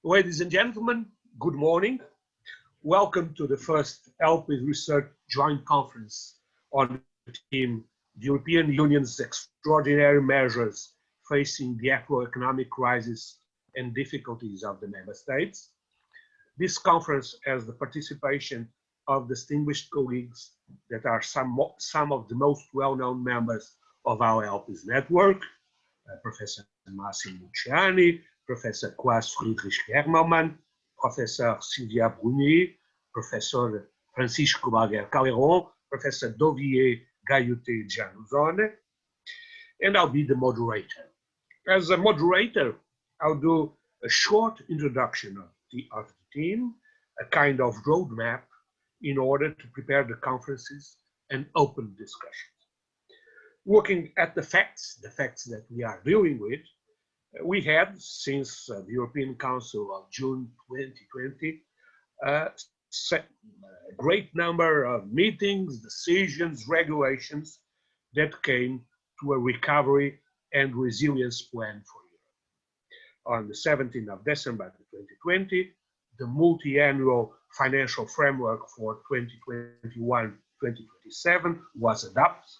Ladies and gentlemen, good morning. Welcome to the first LP Research Joint Conference on the theme, the European Union's extraordinary measures facing the macroeconomic crisis and difficulties of the member states. This conference has the participation of distinguished colleagues that are some of the most well-known members of our LP's network, Professor Massimo Luciani, Professor Claas-Friedrich Germelmann, Professor Sylvia Brunet, Professor Francisco Balaguer Callejón, Professor Dovile Gailiuté, and I'll be the moderator. As a moderator, I'll do a short introduction of the team, a kind of roadmap in order to prepare the conferences and open discussions. Looking at the facts that we are dealing with, we had, since the European Council of June 2020, a great number of meetings, decisions, regulations that came to a recovery and resilience plan for Europe. On the 17th of December 2020, the multi-annual financial framework for 2021-2027 was adopted,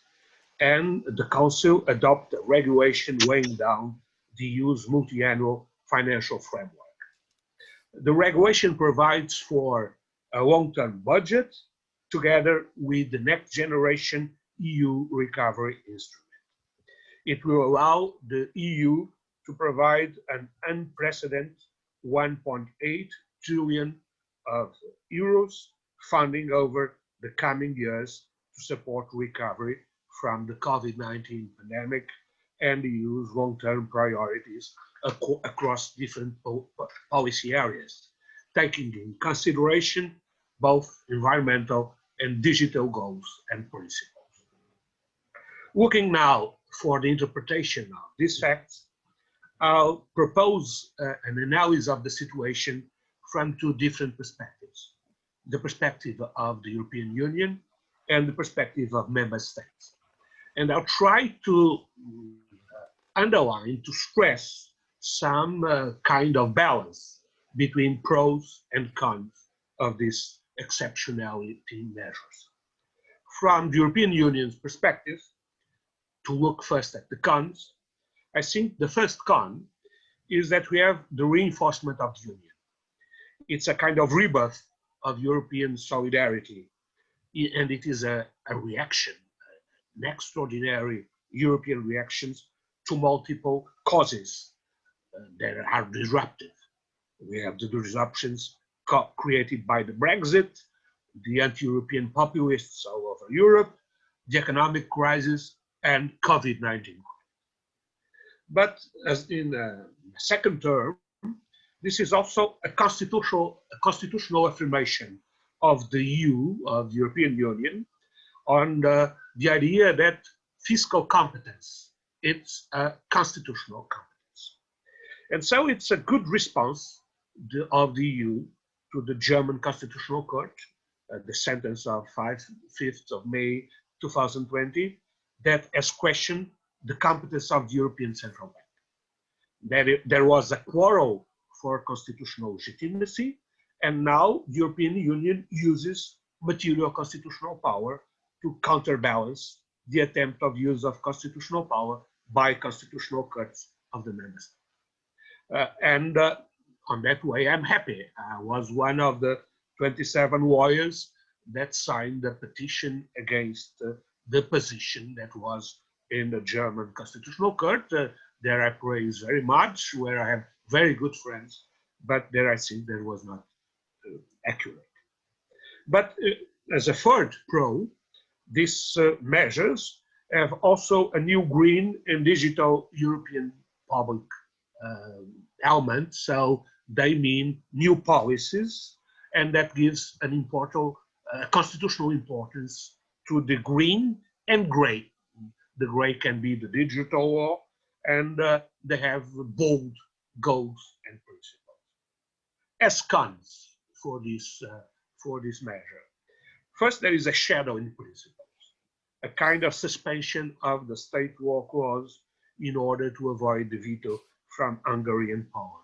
and the Council adopted a regulation laying down the EU's multi-annual financial framework. The regulation provides for a long-term budget together with the next generation EU recovery instrument. It will allow the EU to provide an unprecedented 1.8 trillion of euros funding over the coming years to support recovery from the COVID-19 pandemic and the EU's long-term priorities across different policy areas, taking in consideration both environmental and digital goals and principles. Looking now for the interpretation of these facts, I'll propose an analysis of the situation from two different perspectives: the perspective of the European Union and the perspective of member states. And I'll try to underline, to stress some kind of balance between pros and cons of these exceptionality measures. From the European Union's perspective, to look first at the cons, I think the first con is that we have the reinforcement of the Union. It's a kind of rebirth of European solidarity, and it is a reaction, an extraordinary European reactions to multiple causes that are disruptive. We have the disruptions created by the Brexit, the anti-European populists all over Europe, the economic crisis, and COVID-19. But as in the second term, this is also a constitutional affirmation of the EU, of the European Union, on the idea that fiscal competence, it's a constitutional competence. And so it's a good response of the EU to the German Constitutional Court, the sentence of 5th of May 2020, that has questioned the competence of the European Central Bank. There was a quarrel for constitutional legitimacy, and now the European Union uses material constitutional power to counterbalance the attempt of use of constitutional power by constitutional courts of the member states. On that way, I'm happy. I was one of the 27 lawyers that signed the petition against the position that was in the German Constitutional Court. There I praise very much, where I have very good friends, but there I think that was not accurate. But as a third pro, these measures have also a new green and digital European public element, so they mean new policies, and that gives an important constitutional importance to the green and gray. The gray can be the digital law, and they have bold goals and principles. As cons for this measure, first, there is a shadow in principles, a kind of suspension of the state law clause in order to avoid the veto from Hungary and Poland.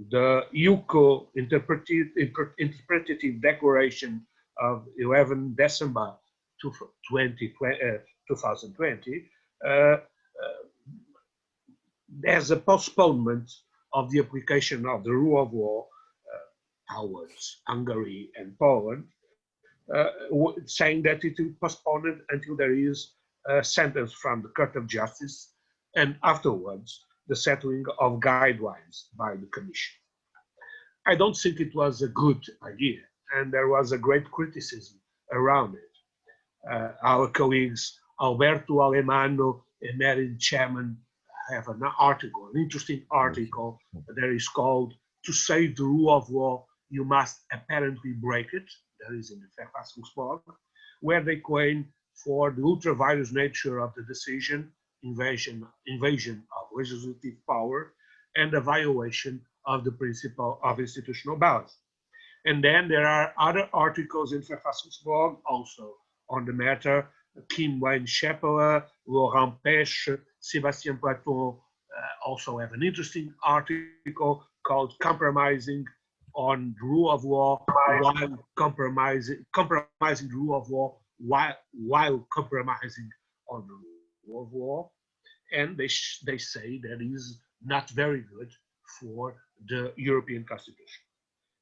the UCO interpretative declaration of 11 December 2020, there's a postponement of the application of the rule of law towards Hungary and Poland, saying that it will postpone it until there is a sentence from the Court of Justice and afterwards the settling of guidelines by the Commission. I don't think it was a good idea, and there was a great criticism around it. Our colleagues Alberto Alemano and Merin Chairman have an article, an interesting article that is called "To Save the Rule of Law, You Must Apparently Break It." That is in the Verfassungsblog, where they claim for the ultra-virus nature of the decision, invasion of legislative power, and a violation of the principle of institutional balance. And then there are other articles in Verfassungsblog also on the matter. Kim Wayne-Scheppeler, Laurent Pêche, Sébastien Platon also have an interesting article called "Compromising on the Rule of Law while compromising the rule of law while compromising on the rule of law," and they say that is not very good for the European Constitution.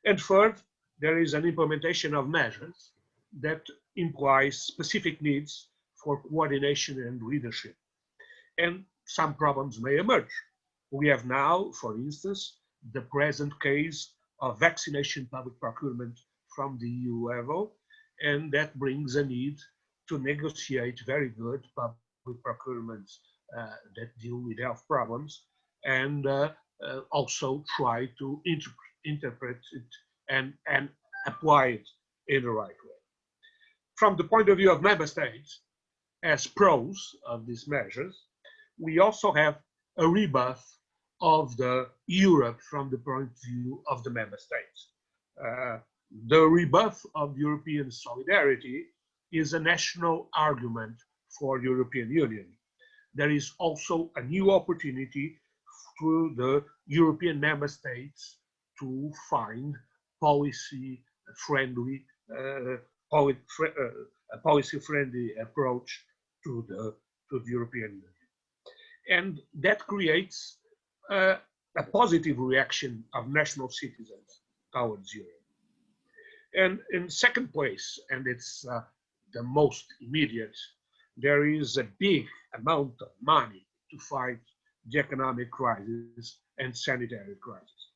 And third, there is an implementation of measures that implies specific needs for coordination and leadership. And some problems may emerge. We have now, for instance, the present case of vaccination public procurement from the EU level, and that brings a need to negotiate very good public procurements that deal with health problems, and also try to interpret it and apply it in the right way. From the point of view of member states, as pros of these measures, we also have a rebirth of the Europe from the point of view of the member states. The rebirth of European solidarity is a national argument for the European Union. There is also a new opportunity for the European member states to find policy-friendly approach to the European Union. And that creates a positive reaction of national citizens towards Europe. And in second place, and it's the most immediate, there is a big amount of money to fight the economic crisis and sanitary crisis.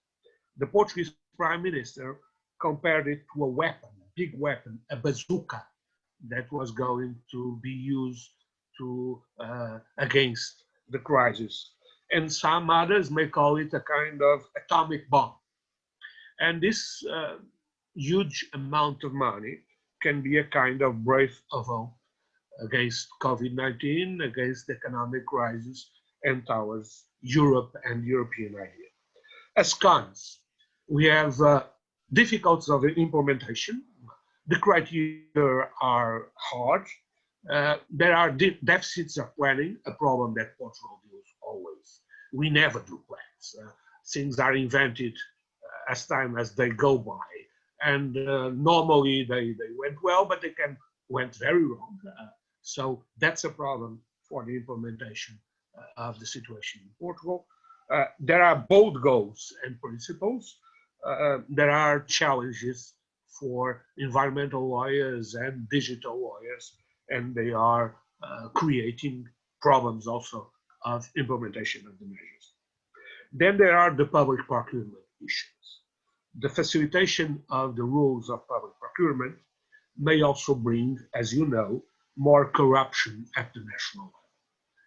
The Portuguese Prime Minister compared it to a weapon, a big weapon, a bazooka that was going to be used to against the crisis. And some others may call it a kind of atomic bomb. And this huge amount of money can be a kind of breath of hope against COVID-19, against the economic crisis, and towards Europe and European idea. As cons, we have difficulties of implementation. The criteria are hard. There are deficits of planning, a problem that Portugal deals always. We never do plans. Things are invented as time as they go by. And normally they went well, but they went very wrong. So that's a problem for the implementation of the situation in Portugal. There are bold goals and principles. There are challenges for environmental lawyers and digital lawyers, and they are creating problems also of implementation of the measures. Then there are the public procurement issues. The facilitation of the rules of public procurement may also bring, as you know, more corruption at the national level.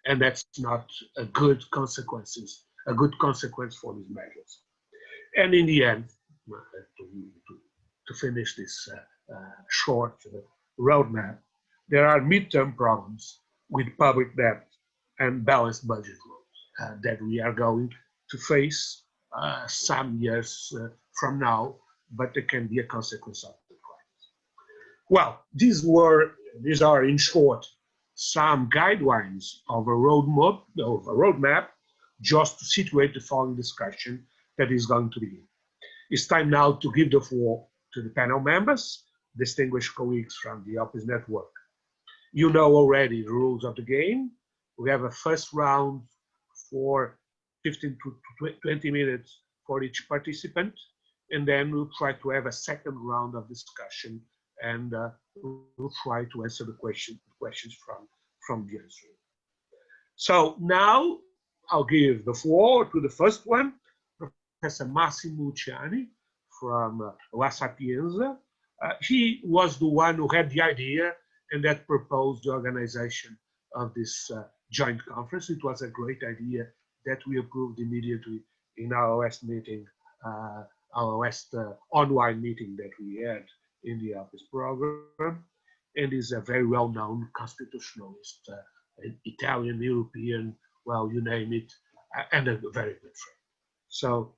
And that's not a good consequence for these measures. And in the end, to finish this short roadmap, there are midterm problems with public debt and balanced budget rules that we are going to face some years from now, but they can be a consequence of the crisis. Well, these are in short some guidelines of a roadmap just to situate the following discussion that is going to begin. It's time now to give the floor to the panel members, distinguished colleagues from the Office Network. You know already the rules of the game. We have a first round for 15 to 20 minutes for each participant, and then we'll try to have a second round of discussion, and we'll try to answer the questions from the answer. So now I'll give the floor to the first one, Professor Massimo Luciani from La Sapienza. He was the one who had the idea and that proposed the organization of this joint conference. It was a great idea that we approved immediately in our last meeting, our last online meeting that we had in the office program, and is a very well-known constitutionalist, Italian, European, well, you name it, and a very good friend. So,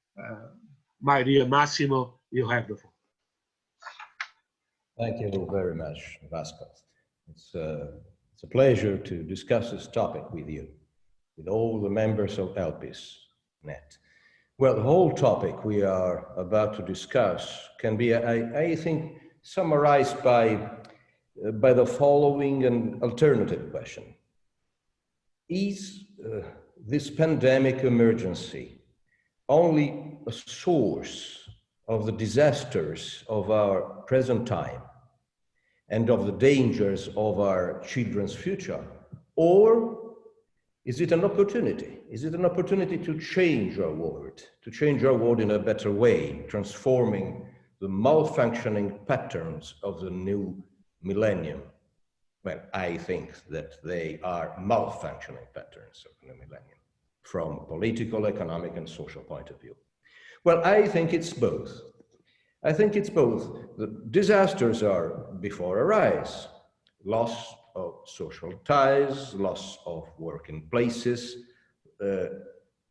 my dear Massimo, you have the floor. Thank you very much, Vasco. It's a pleasure to discuss this topic with you, with all the members of ELPIS.net. Well, the whole topic we are about to discuss can be, I think, summarized by the following an alternative question. Is this pandemic emergency only a source of the disasters of our present time and of the dangers of our children's future? Or is it an opportunity? Is it an opportunity to change our world in a better way, transforming the malfunctioning patterns of the new millennium? Well, I think that they are malfunctioning patterns of the new millennium from political, economic, and social point of view. Well, I think it's both. I think it's both. The disasters are before our eyes: loss of social ties, loss of working places,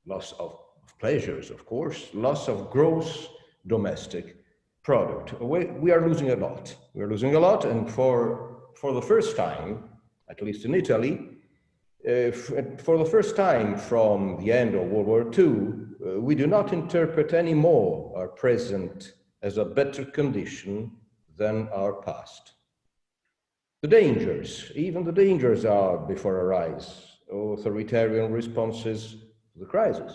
loss of pleasures, of course, loss of gross domestic product. We are losing a lot. We're losing a lot, and for the first time, at least in Italy, for the first time from the end of World War II, we do not interpret anymore our present as a better condition than our past. The dangers, even the dangers are before our eyes. Authoritarian responses to the crisis,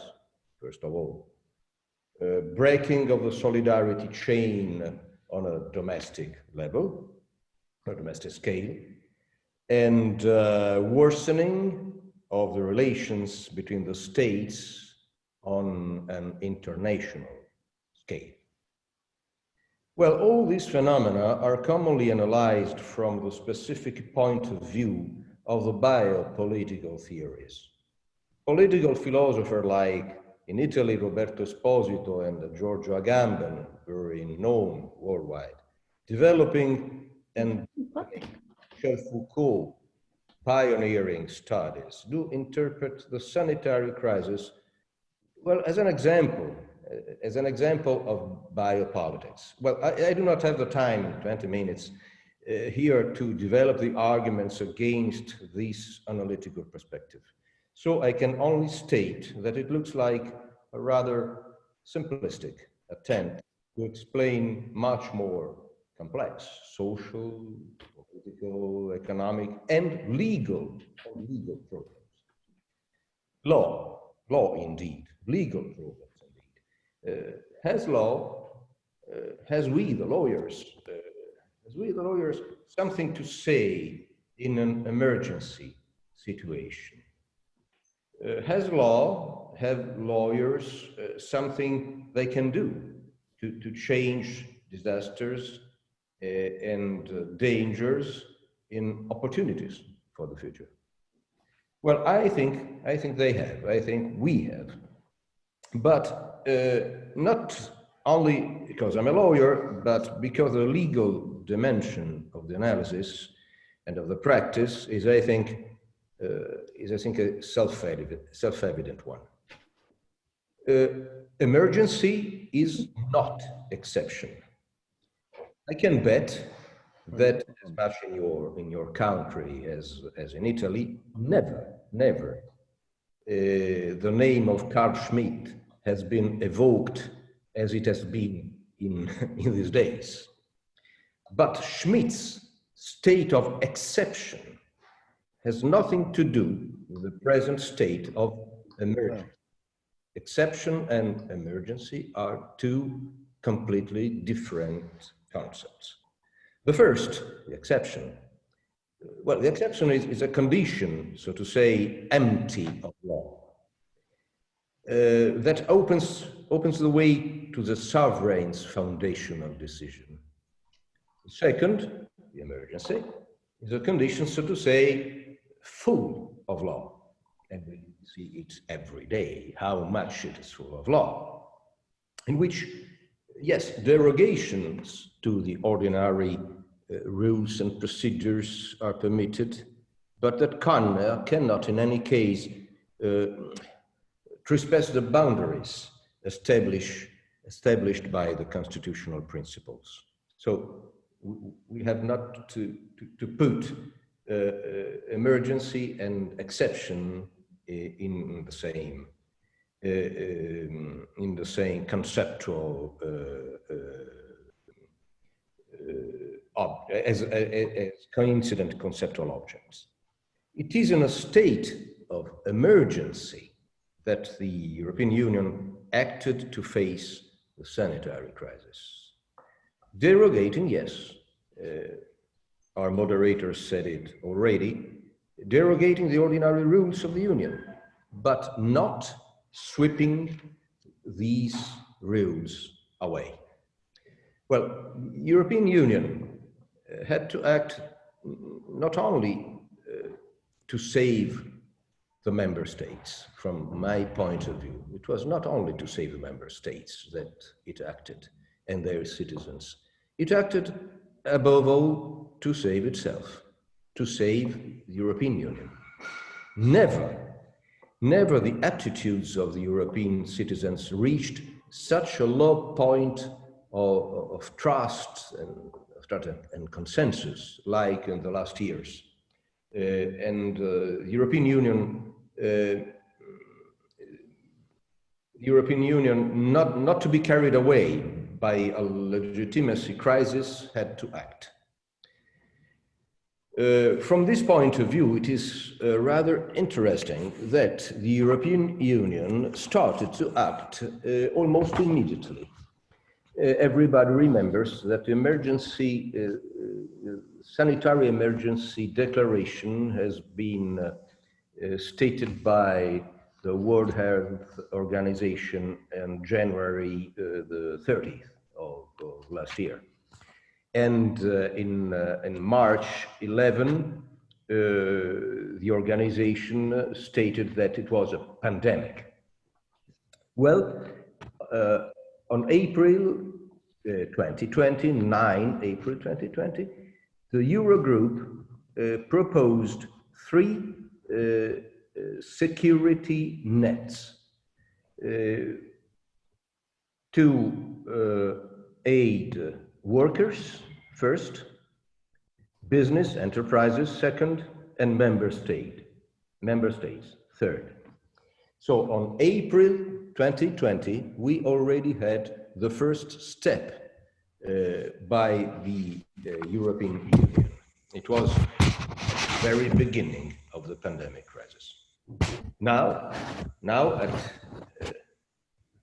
first of all. Breaking of the solidarity chain on a domestic level, or domestic scale, and worsening of the relations between the states on an international scale. Well, all these phenomena are commonly analyzed from the specific point of view of the biopolitical theories. Political philosophers like, in Italy, Roberto Esposito and Giorgio Agamben, very known worldwide, developing and Michel Foucault pioneering studies, do interpret the sanitary crisis, well, as an example of biopolitics. Well, I do not have the time in 20 minutes here to develop the arguments against this analytical perspective. So I can only state that it looks like a rather simplistic attempt to explain much more complex social, political, economic, and legal problems. Law indeed, legal problems indeed. Has we the lawyers something to say in an emergency situation? Have lawyers something they can do to change disasters and dangers in opportunities for the future? Well, I think they have. I think we have. But not only because I'm a lawyer, but because the legal dimension of the analysis and of the practice is, I think, a self-evident one. Emergency is not exception. I can bet that as much in your country as in Italy, never the name of Carl Schmitt has been evoked as it has been in these days. But Schmidt's state of exception has nothing to do with the present state of emergency. Exception and emergency are two completely different concepts. The first, the exception, well, the exception is a condition, so to say, empty of law, that opens the way to the sovereign's foundational decision. The second, the emergency, is a condition, so to say, full of law. And we see it every day, how much it is full of law, in which, yes, derogations to the ordinary rules and procedures are permitted, but that cannot in any case trespass the boundaries established by the constitutional principles. So we have not to put emergency and exception in the same conceptual as coincident conceptual objects. It is in a state of emergency that the European Union acted to face the sanitary crisis. Derogating, yes, our moderator said it already, derogating the ordinary rules of the Union, but not sweeping these rules away. Well, European Union had to act not only to save the member states. From my point of view, it was not only to save the member states that it acted and their citizens. It acted above all to save itself, to save the European Union. Never the attitudes of the European citizens reached such a low point of trust and consensus like in the last years. The European Union, not to be carried away by a legitimacy crisis, had to act. From this point of view, it is rather interesting that the European Union started to act almost immediately. Everybody remembers that the sanitary emergency declaration has been stated by the World Health Organization on January the 30th of last year. And in March 11, the organization stated that it was a pandemic. Well, on April 2020, 9 April 2020, the Eurogroup proposed 3 security nets to aid workers first, business enterprises second, and member states third. So on April 2020, we already had the first step by the European Union. It was the very beginning of the pandemic crisis. Now at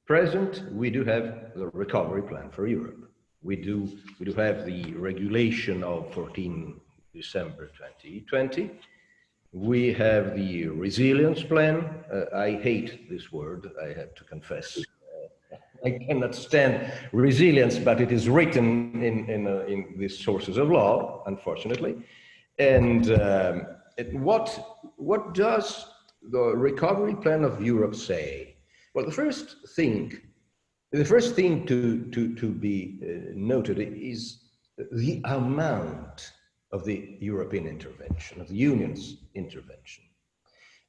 present, we do have the recovery plan for Europe. We do have the regulation of 14 December 2020. We have the resilience plan. I hate this word, I have to confess. I cannot stand resilience, but it is written in these sources of law, unfortunately. And what does the recovery plan of Europe say? Well, the first thing to be noted is the amount of the European intervention, of the Union's intervention.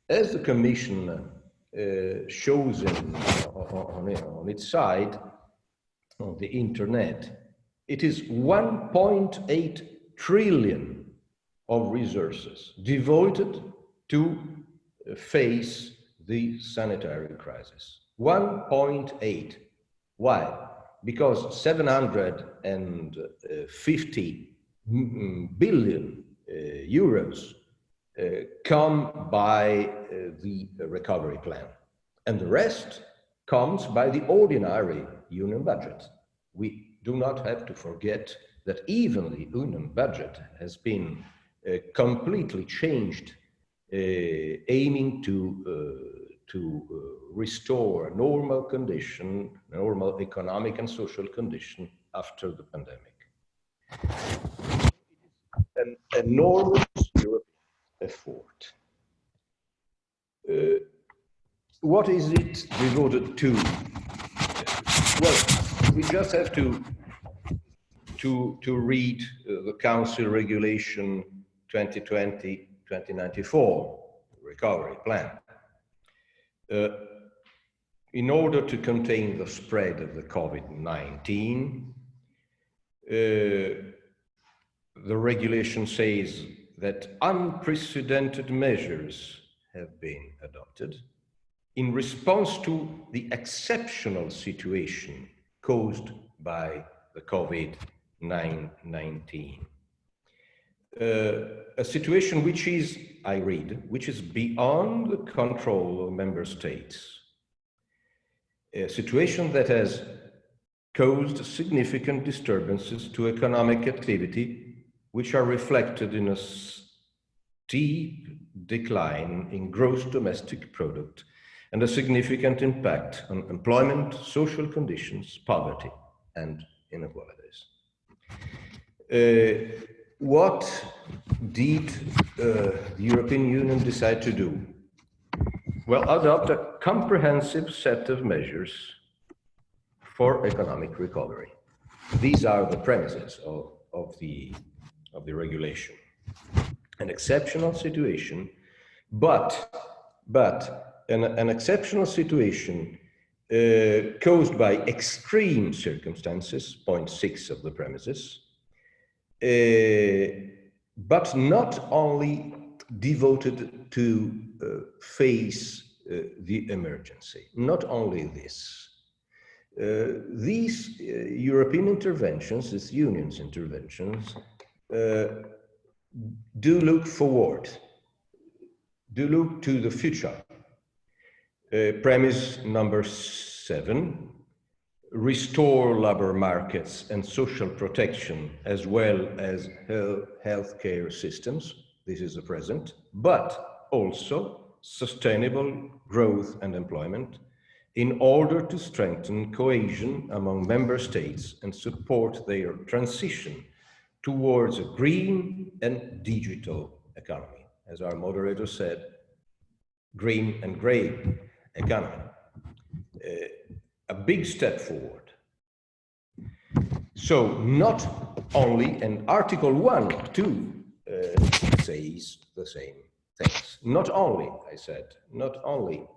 As the Commission shows on its side, on the internet, it is 1.8 trillion of resources devoted to face the sanitary crisis. 1.8. Why? Because 750 billion euros come by the recovery plan, and the rest comes by the ordinary union budget. We do not have to forget that even the union budget has been completely changed, aiming to restore a normal condition, normal economic and social condition after the pandemic. An enormous European effort. What is it devoted to? Well, we just have to read the Council Regulation 2020-2094 recovery plan. In order to contain the spread of the COVID-19, the regulation says that unprecedented measures have been adopted in response to the exceptional situation caused by the COVID-19. A situation which is, I read, which is beyond the control of member states. A situation that has caused significant disturbances to economic activity, which are reflected in a steep decline in gross domestic product and a significant impact on employment, social conditions, poverty, and inequalities. What did the European Union decide to do? Well, adopt a comprehensive set of measures for economic recovery. These are the premises of the regulation. An exceptional situation, but an exceptional situation caused by extreme circumstances, point 6 of the premises, but not only devoted to face the emergency. Not only this. These European interventions, these Union's interventions, do look forward, do look to the future. Premise number 7, restore labor markets and social protection as well as healthcare systems. This is the present, but also sustainable growth and employment in order to strengthen cohesion among member states and support their transition towards a green and digital economy. As our moderator said, green and grey economy. A big step forward. So not only, and Article 1 or 2 says the same things. Not only, I said, not only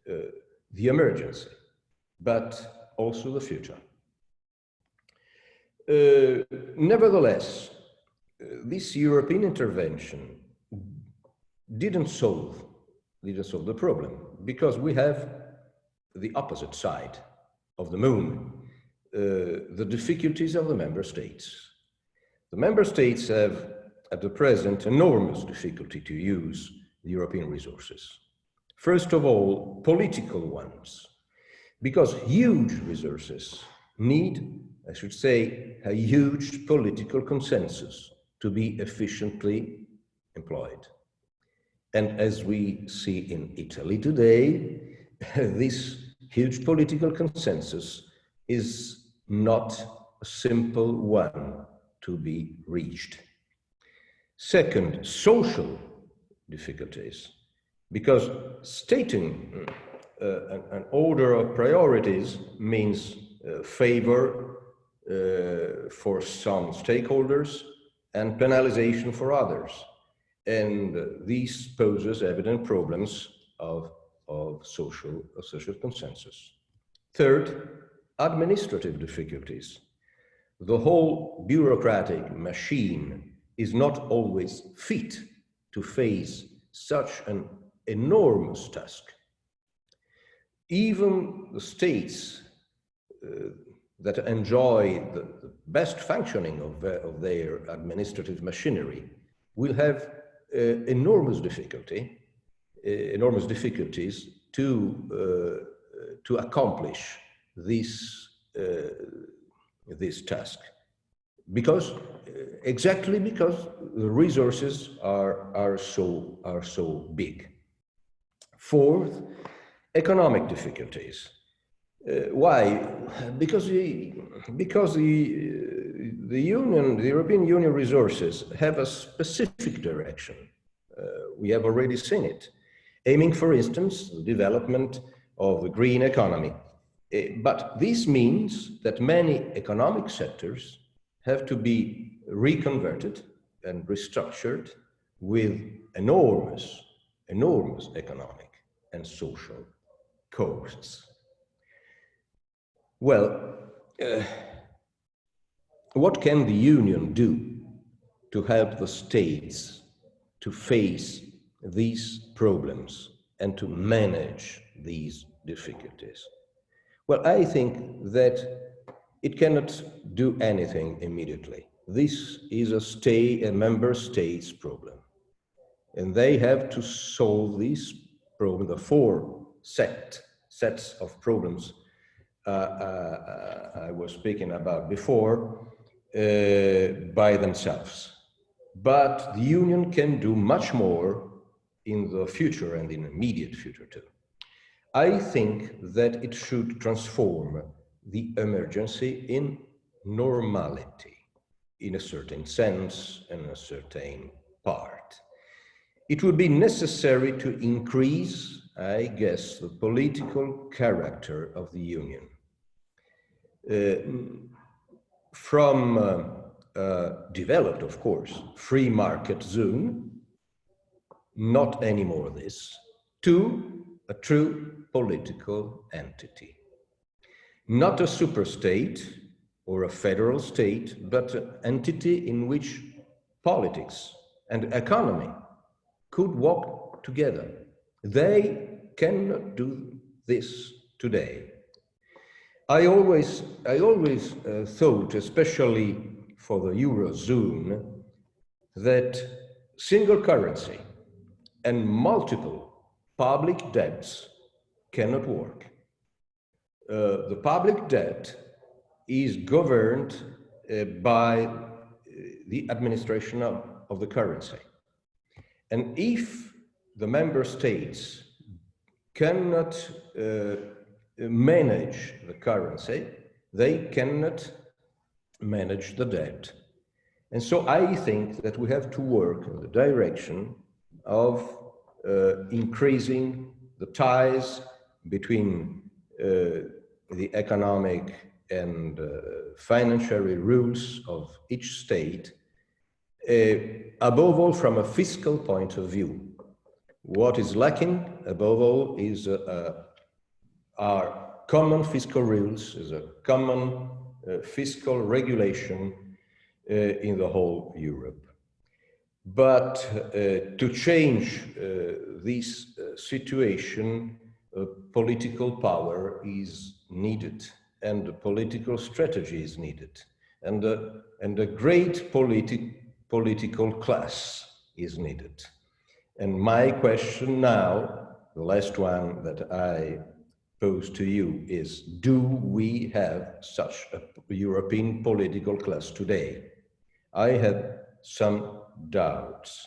the emergency, but also the future. Nevertheless, this European intervention didn't solve the problem, because we have the opposite side of the moon, the difficulties of the member states. The member states have, at the present, enormous difficulty to use the European resources. First of all, political ones, because huge resources need, I should say, a huge political consensus to be efficiently employed. And as we see in Italy today, this huge political consensus is not a simple one to be reached. Second, social difficulties, because stating an order of priorities means favor for some stakeholders and penalization for others. And this poses evident problems of social consensus. Third, administrative difficulties. The whole bureaucratic machine is not always fit to face such an enormous task. even the states that enjoy the best functioning of their administrative machinery will have enormous difficulties to accomplish this task, because exactly because the resources are so big. Fourth, economic difficulties. Why? Because the European Union resources have a specific direction. We have already seen it, aiming, for instance, the development of the green economy. But this means that many economic sectors have to be reconverted and restructured with enormous economic and social costs. Well, what can the Union do to help the states to face these problems and to manage these difficulties? Well, I think that it cannot do anything immediately. This is a member states problem, and they have to solve this problem, the four sets of problems I was speaking about before, by themselves. But the Union can do much more in the future and in the immediate future too. I think that it should transform the emergency in normality, in a certain sense, in a certain part. It would be necessary to increase, I guess, the political character of the Union. From developed, of course, free market zone, not anymore this, to a true political entity. Not a superstate or a federal state, but an entity in which politics and economy could walk together. They cannot do this today. I always thought, especially for the Eurozone, that single currency and multiple public debts cannot work. The public debt is governed by the administration of the currency. And if the member states cannot manage the currency, they cannot manage the debt. And so I think that we have to work in the direction of increasing the ties between the economic and financial rules of each state, above all from a fiscal point of view. What is lacking, above all, is our common fiscal rules, is a common fiscal regulation in the whole Europe. But to change this situation, political power is needed, and a political strategy is needed, and a great political class is needed. And my question now, the last one that I pose to you, is: do we have such a European political class today? I have some doubts.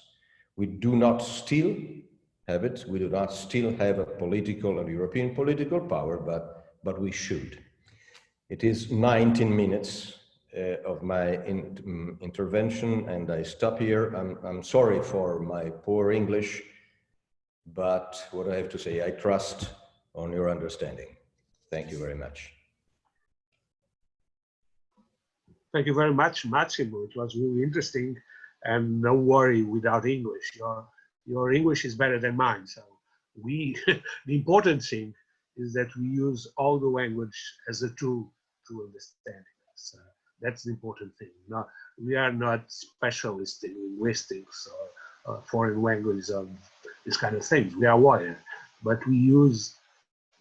We do not still have it. We do not still have a political and European political power, but we should. It is 19 minutes of my intervention, and I stop here. I'm sorry for my poor English, but what I have to say, I trust on your understanding. Thank you very much. Thank you very much, Massimo. It was really interesting, and no worry without English. Your English is better than mine. So the important thing is that we use all the language as a tool to understand it. That's the important thing. No, we are not specialists in linguistics or foreign languages of this kind of things. We are wired, but we use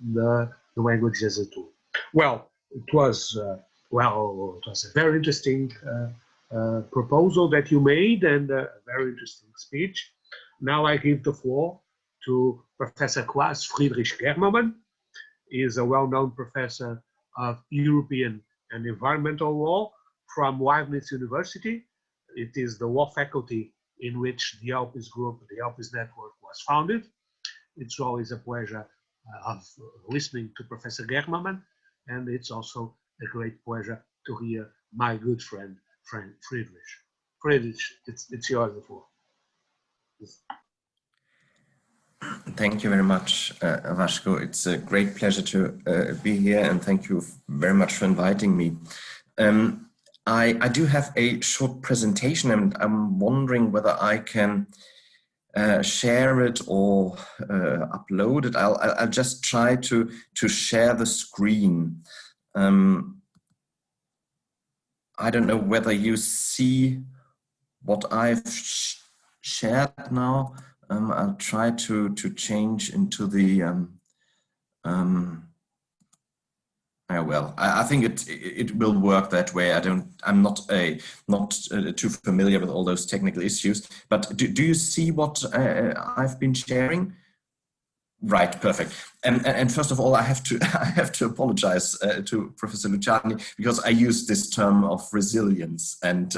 the language as a tool. Well, it was a very interesting proposal that you made and a very interesting speech. Now I give the floor to Professor Claas-Friedrich Germelmann. He is a well-known professor of European and environmental law from Leibniz University. It is the law faculty in which the Alpes Group, the Alpes Network was founded. It's always a pleasure of listening to Professor Germelmann, and it's also a great pleasure to hear my good friend Friedrich. Friedrich, it's yours the floor. Thank you very much, Vasco. It's a great pleasure to be here, and thank you very much for inviting me. I do have a short presentation, and I'm wondering whether I can share it or upload it. I'll just try to share the screen. I don't know whether you see what I've shared now. I'll try to change into the I think it will work that way. I'm not too familiar with all those technical issues, but do you see what I've been sharing? Right, perfect. And first of all, I have to apologize to Professor Luciani, because I use this term of resilience and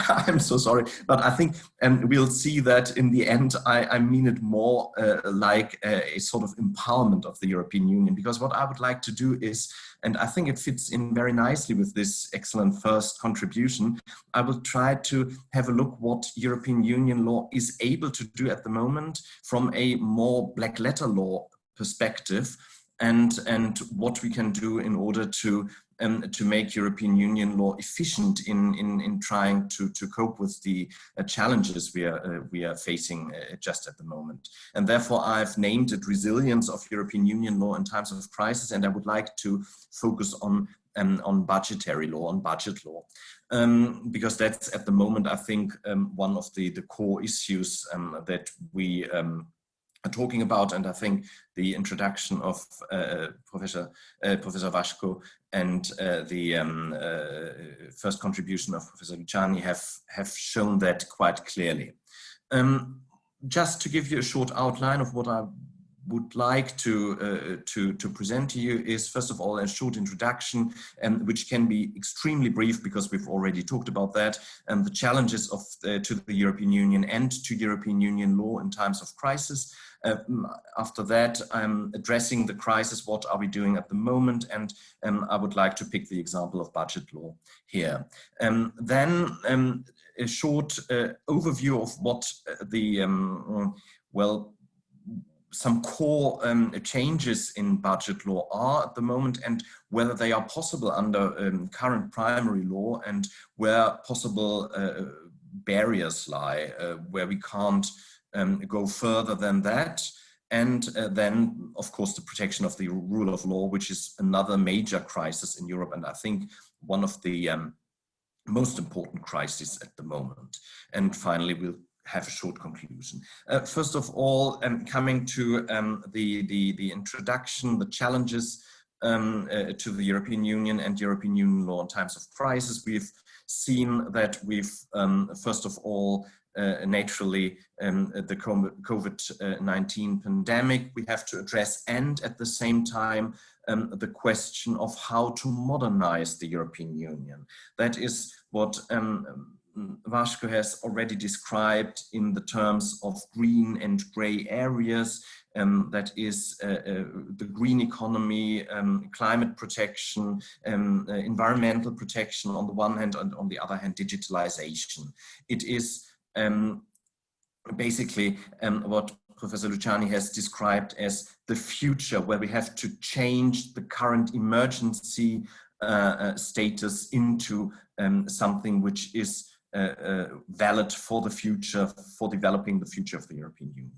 I'm so sorry, but I think we'll see that in the end I mean it more like a sort of empowerment of the European Union, because what I would like to do is, and I think it fits in very nicely with this excellent first contribution, I will try to have a look what European Union law is able to do at the moment from a more black letter law perspective, and what we can do in order to make European Union law efficient in trying to cope with the challenges we are facing just at the moment. And therefore I've named it Resilience of European Union Law in Times of Crisis, and I would like to focus on budgetary law, on budget law, because that's at the moment, I think, one of the core issues that we are talking about. And I think the introduction of Professor Vasco and the first contribution of Professor Luciani have shown that quite clearly. Just to give you a short outline of what I would like to present to you is, first of all, a short introduction, which can be extremely brief because we've already talked about that, and the challenges of to the European Union and to European Union law in times of crisis. After that, I'm addressing the crisis, what are we doing at the moment, and I would like to pick the example of budget law here. Then a short overview of what the, some core changes in budget law are at the moment, and whether they are possible under current primary law, and where possible barriers lie, where we can't go further than that. And then, of course, the protection of the rule of law, which is another major crisis in Europe, and I think one of the most important crises at the moment. And finally, we'll have a short conclusion. First of all, coming to the introduction, the challenges to the European Union and European Union law in times of crisis, we've seen that we've, first of all, naturally, the COVID-19 pandemic we have to address, and at the same time, the question of how to modernize the European Union. That is what Vasco has already described in the terms of green and gray areas. That is the green economy, climate protection, environmental protection on the one hand, and on the other hand, digitalization. It is basically what Professor Luciani has described as the future, where we have to change the current emergency status into something which is valid for the future, for developing the future of the European Union.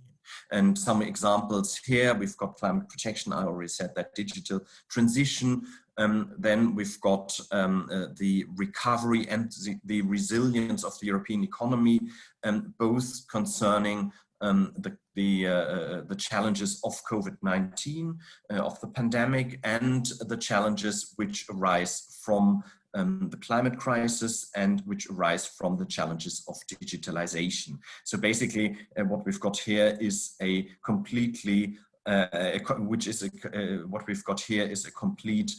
And some examples here, we've got climate protection, I already said that, digital transition, then we've got the recovery and the resilience of the European economy, both concerning the challenges of COVID-19, of the pandemic, and the challenges which arise from the climate crisis and which arise from the challenges of digitalization. So basically, what we've got here is a completely, what we've got here is a complete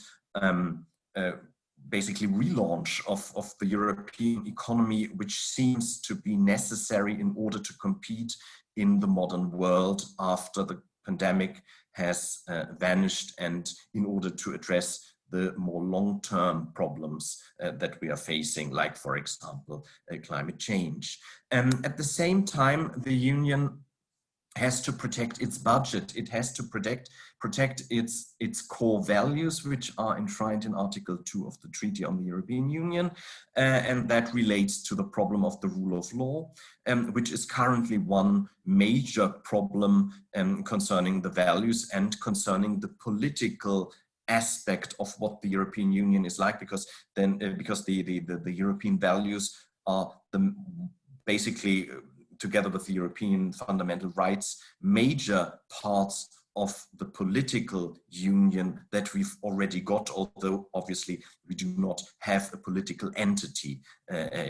basically relaunch of the European economy, which seems to be necessary in order to compete in the modern world after the pandemic has vanished, and in order to address the more long-term problems that we are facing, like, for example, climate change. At the same time, the Union has to protect its budget. It has to protect its core values, which are enshrined in Article 2 of the Treaty on the European Union, and that relates to the problem of the rule of law, which is currently one major problem concerning the values and concerning the political aspect of what the European Union is like, because the European values are basically, together with the European fundamental rights, major parts of the political union that we've already got, although obviously we do not have a political entity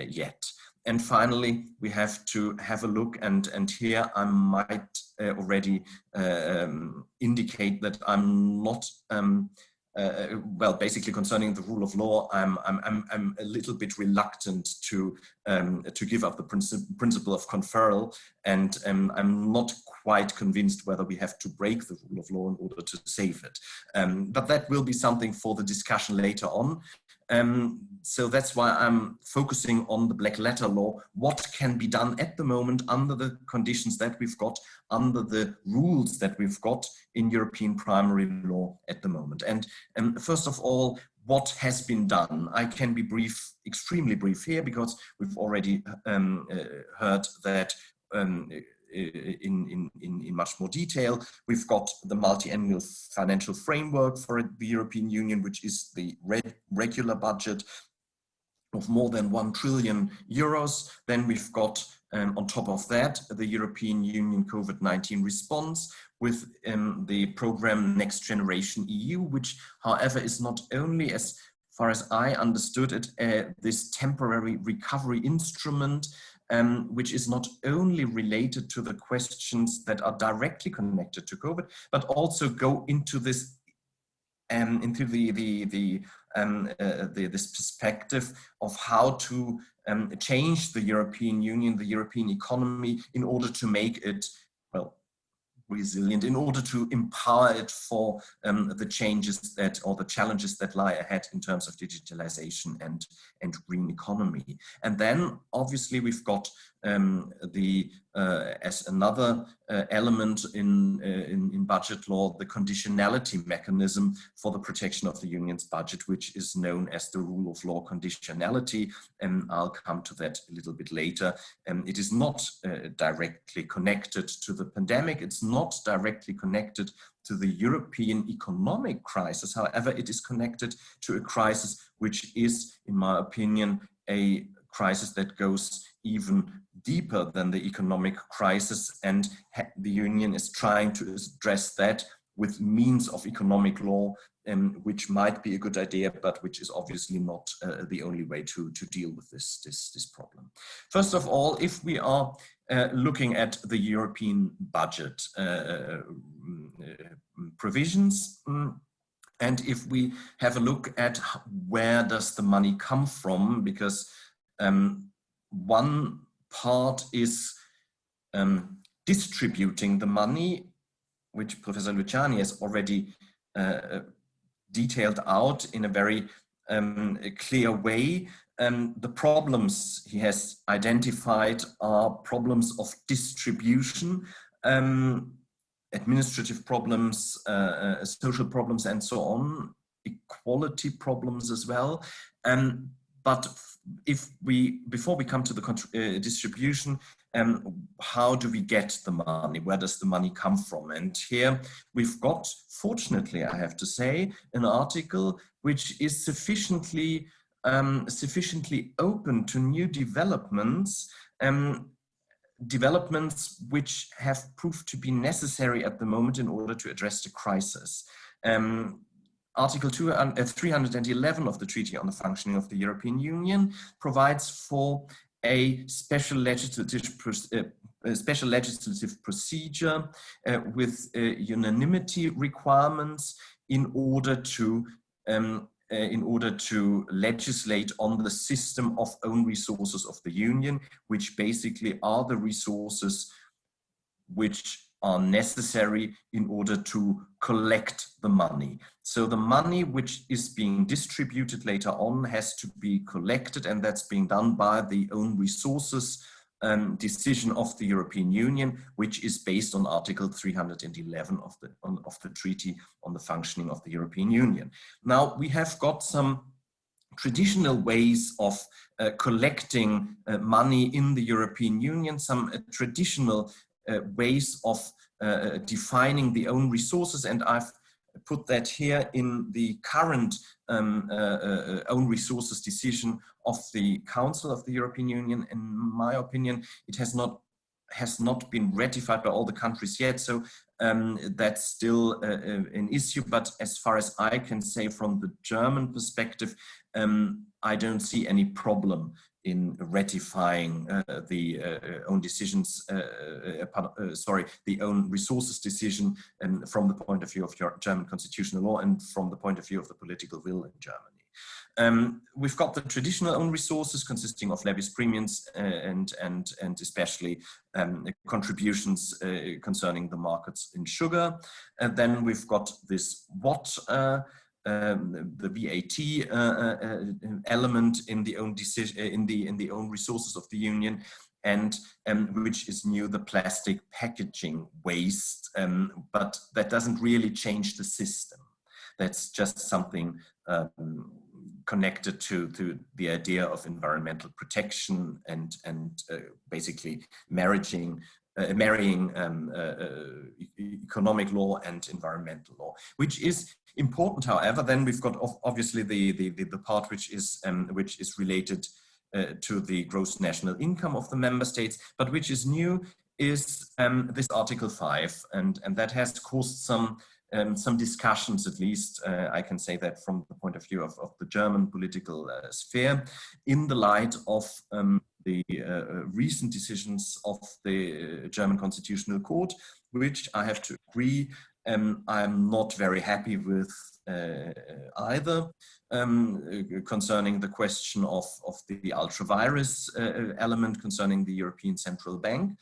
yet. And finally, we have to have a look, and here I might already indicate that I'm not, well, basically concerning the rule of law, I'm a little bit reluctant to give up the principle of conferral, and I'm not quite convinced whether we have to break the rule of law in order to save it. But that will be something for the discussion later on. So that's why I'm focusing on the black letter law. What can be done at the moment under the conditions that we've got, under the rules that we've got in European primary law at the moment. And first of all, what has been done? I can be brief, extremely brief here, because we've already heard that in much more detail. We've got the multi-annual financial framework for the European Union, which is the regular budget of more than 1 trillion euros. Then we've got, on top of that, the European Union COVID-19 response with the program Next Generation EU, which, however, is not only, as far as I understood it, this temporary recovery instrument, which is not only related to the questions that are directly connected to COVID, but also go into this, into this perspective of how to change the European Union, the European economy, in order to make it, well, resilient, in order to empower it for the changes that, or the challenges that lie ahead in terms of digitalization and green economy. And then obviously we've got as another element in budget law, the conditionality mechanism for the protection of the Union's budget, which is known as the rule of law conditionality. And I'll come to that a little bit later. It is not directly connected to the pandemic. It's not directly connected to the European economic crisis. However, it is connected to a crisis which is, in my opinion, a crisis that goes even deeper than the economic crisis, and the Union is trying to address that with means of economic law, which might be a good idea, but which is obviously not the only way to deal with this problem. First of all, if we are looking at the European budget provisions, and if we have a look at where does the money come from, because one part is distributing the money, which Professor Luciani has already detailed out in a very clear way. The problems he has identified are problems of distribution, administrative problems, social problems, and so on, equality problems as well. But before we come to the distribution, how do we get the money? Where does the money come from? And here we've got, fortunately, I have to say, an article which is sufficiently open to new developments, developments which have proved to be necessary at the moment in order to address the crisis. Article 311 of the Treaty on the Functioning of the European Union provides for a special legislative procedure with unanimity requirements in order to legislate on the system of own resources of the Union, which basically are the resources which are necessary in order to collect the money. So the money which is being distributed later on has to be collected, and that's being done by the own resources decision of the European Union, which is based on Article 311 of the Treaty on the Functioning of the European Union. Now, we have got some traditional ways of collecting money in the European Union, some traditional ways of defining the own resources, and I've put that here in the current own resources decision of the Council of the European Union. In my opinion, it has not been ratified by all the countries yet, so that's still an issue. But as far as I can say from the German perspective, I don't see any problem in ratifying the own decisions, the own resources decision, from the point of view of German constitutional law and from the point of view of the political will in Germany. We've got the traditional own resources consisting of levies, premiums, and especially contributions concerning the markets in sugar. And then we've got this the VAT element in the own decision in the own resources of the Union, and which is new, the plastic packaging waste, but that doesn't really change the system. That's just something connected to the idea of environmental protection and basically marrying economic law and environmental law, which is important. However, then we've got obviously the part which is related to the gross national income of the member states, but which is new is this Article 5, and that has caused some discussions, at least I can say that from the point of view of the German political sphere, in the light of the recent decisions of the German Constitutional Court, which I have to agree, I'm not very happy with either, concerning the question of the ultra-virus element concerning the European Central Bank.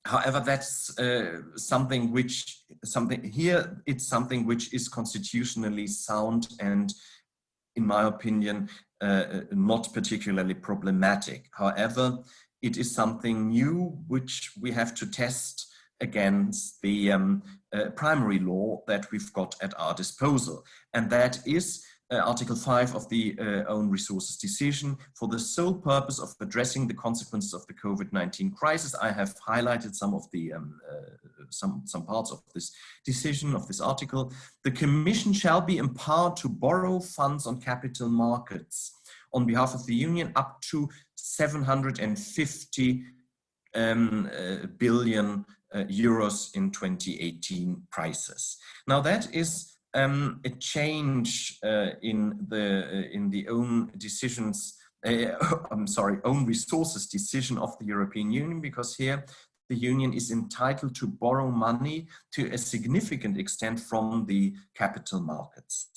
However, that's something which is constitutionally sound and, in my opinion, not particularly problematic. However, it is something new which we have to test against the primary law that we've got at our disposal, and that is Article 5 of the own resources decision for the sole purpose of addressing the consequences of the COVID-19 crisis. I have highlighted some of the some parts of this decision, of this article. The Commission shall be empowered to borrow funds on capital markets on behalf of the Union up to 750 billion euros in 2018 prices. Now that is a change in the own decisions, own resources decision of the European Union, because here the Union is entitled to borrow money to a significant extent from the capital markets.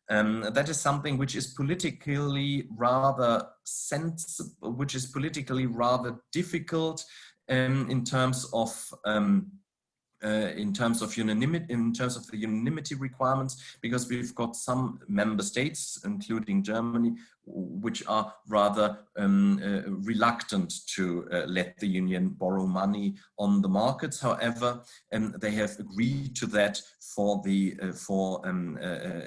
That is something which is politically rather sensible, which is politically rather difficult in terms of the unanimity requirements, because we've got some member states, including Germany, which are rather reluctant to let the Union borrow money on the markets. However, they have agreed to that for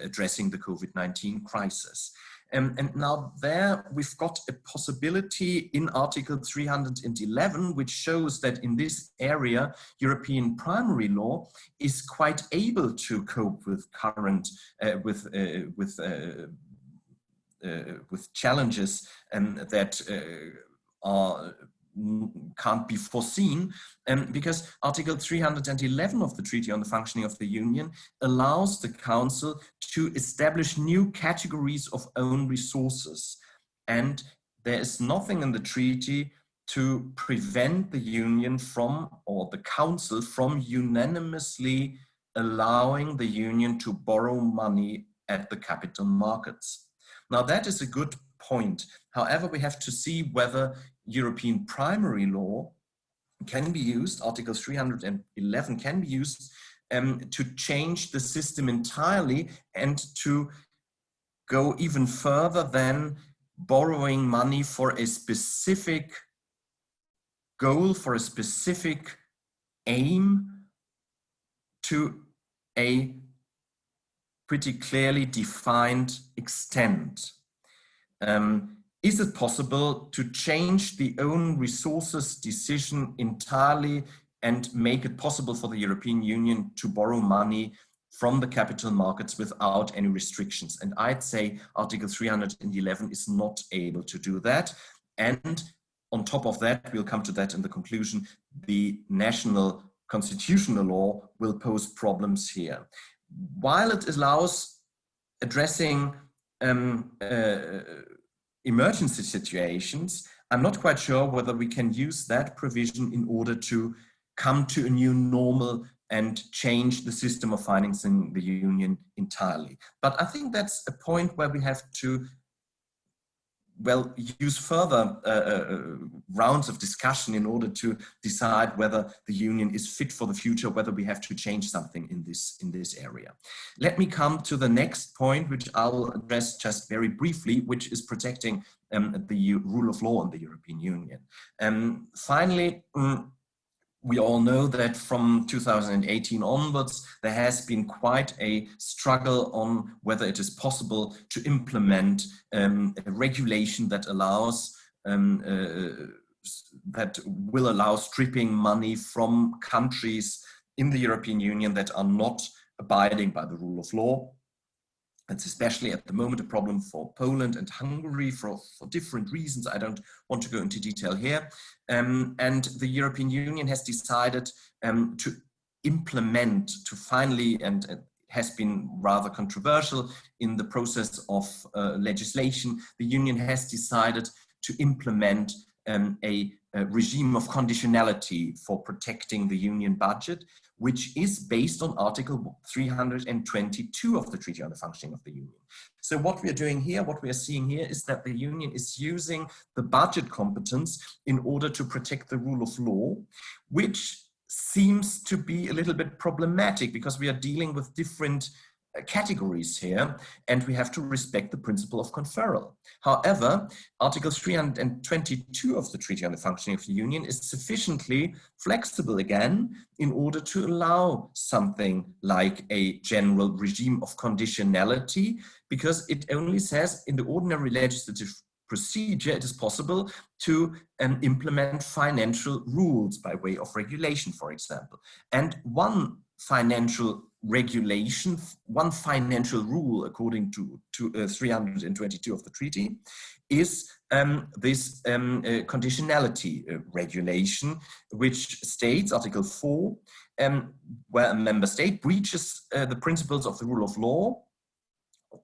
addressing the COVID-19 crisis. And now there we've got a possibility in Article 311, which shows that in this area, European primary law is quite able to cope with current, with challenges that are can't be foreseen, because Article 311 of the Treaty on the Functioning of the Union allows the Council to establish new categories of own resources. And there is nothing in the treaty to prevent the Union from, or the Council from, unanimously allowing the Union to borrow money at the capital markets. Now that is a good point. However, we have to see whether European primary law can be used, Article 311 can be used to change the system entirely and to go even further than borrowing money for a specific goal, for a specific aim, to a pretty clearly defined extent. Is it possible to change the own resources decision entirely and make it possible for the European Union to borrow money from the capital markets without any restrictions? And I'd say Article 311 is not able to do that. And on top of that, we'll come to that in the conclusion, the national constitutional law will pose problems here. While it allows addressing emergency situations, I'm not quite sure whether we can use that provision in order to come to a new normal and change the system of financing the Union entirely. But I think that's a point where we have to, well, use further rounds of discussion in order to decide whether the Union is fit for the future, whether we have to change something in this area. Let me come to the next point, which I'll address just very briefly, which is protecting the rule of law in the European Union. Finally, we all know that from 2018 onwards, there has been quite a struggle on whether it is possible to implement a regulation that allows, that will allow stripping money from countries in the European Union that are not abiding by the rule of law. It's especially at the moment a problem for Poland and Hungary for different reasons. I don't want to go into detail here. And the European Union has decided to implement, to finally, and it has been rather controversial in the process of legislation, the Union has decided to implement a regime of conditionality for protecting the Union budget, which is based on Article 322 of the Treaty on the Functioning of the Union. So what we are doing here, what we are seeing here, is that the Union is using the budget competence in order to protect the rule of law, which seems to be a little bit problematic because we are dealing with different categories here, and we have to respect the principle of conferral. However, Article 322 of the Treaty on the Functioning of the Union is sufficiently flexible again in order to allow something like a general regime of conditionality, because it only says in the ordinary legislative procedure it is possible to implement financial rules by way of regulation, for example. And one financial regulation, one financial rule according to 322 of the treaty is this conditionality regulation, which states, Article 4, where a member state breaches the principles of the rule of law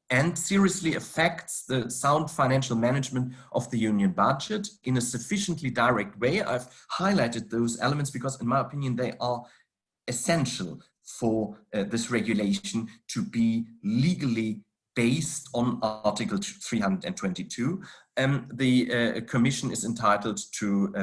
and seriously affects the sound financial management of the Union budget in a sufficiently direct way. I've highlighted those elements because in my opinion they are essential for this regulation to be legally based on Article 322. The Commission is entitled to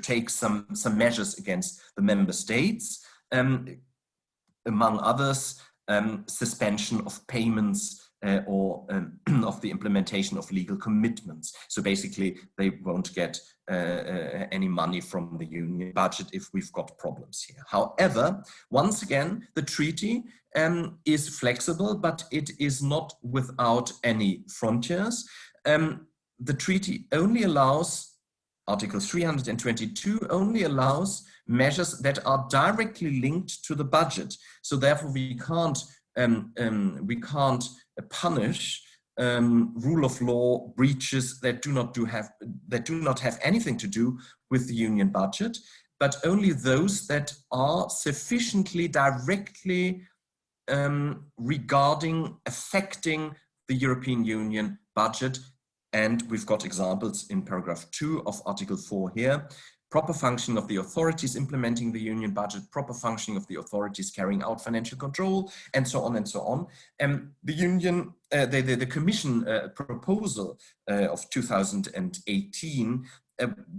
take some measures against the member states, among others, suspension of payments or of the implementation of legal commitments. So basically, they won't get any money from the Union budget if we've got problems here. However, once again, the treaty is flexible, but it is not without any frontiers. The treaty only allows, Article 322 only allows measures that are directly linked to the budget. So therefore, we can't punish rule of law breaches that do not have anything to do with the union budget, but only those that are sufficiently directly affecting the European Union budget. And we've got examples in paragraph 2 of Article 4 here. Proper functioning of the authorities implementing the union budget, proper functioning of the authorities carrying out financial control, and so on and so on. The Commission proposal of 2018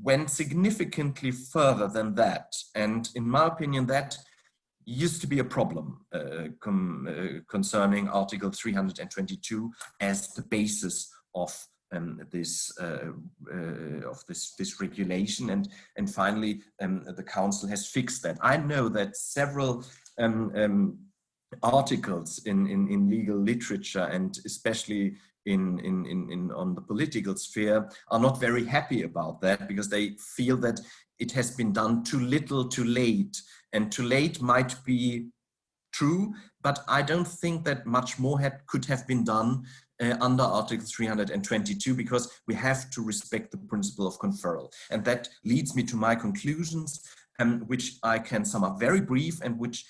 went significantly further than that. And in my opinion, that used to be a problem concerning Article 322 as the basis of this regulation, and finally the Council has fixed that. I know that several articles in legal literature, and especially on the political sphere, are not very happy about that, because they feel that it has been done too little, too late, and too late might be true, but I don't think that much more could have been done under Article 322, because we have to respect the principle of conferral. And that leads me to my conclusions, which I can sum up very brief, and which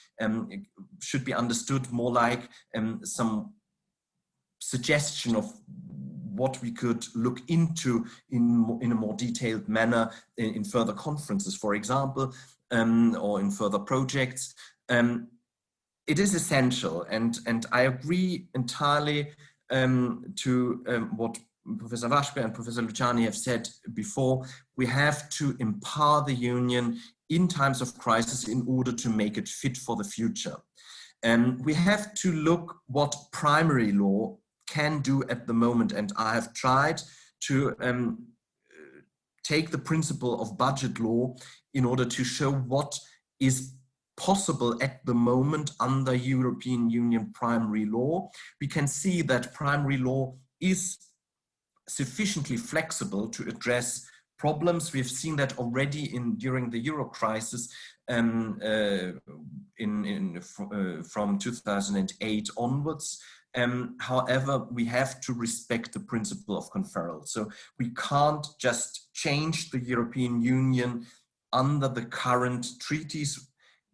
should be understood more like some suggestion of what we could look into in a more detailed manner in further conferences, for example, or in further projects. It is essential, and I agree entirely to what Professor Vasco and Professor Luciani have said before. We have to empower the union in times of crisis in order to make it fit for the future. We have to look what primary law can do at the moment, and I have tried to take the principle of budget law in order to show what is possible at the moment under European Union primary law. We can see that primary law is sufficiently flexible to address problems. We've seen that already during the Euro crisis from 2008 onwards. However, we have to respect the principle of conferral. So we can't just change the European Union under the current treaties.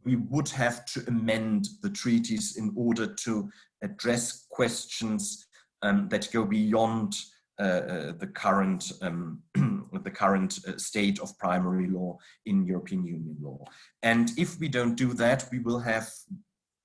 We would have to amend the treaties in order to address questions that go beyond the current state of primary law in European Union law. And if we don't do that, we will have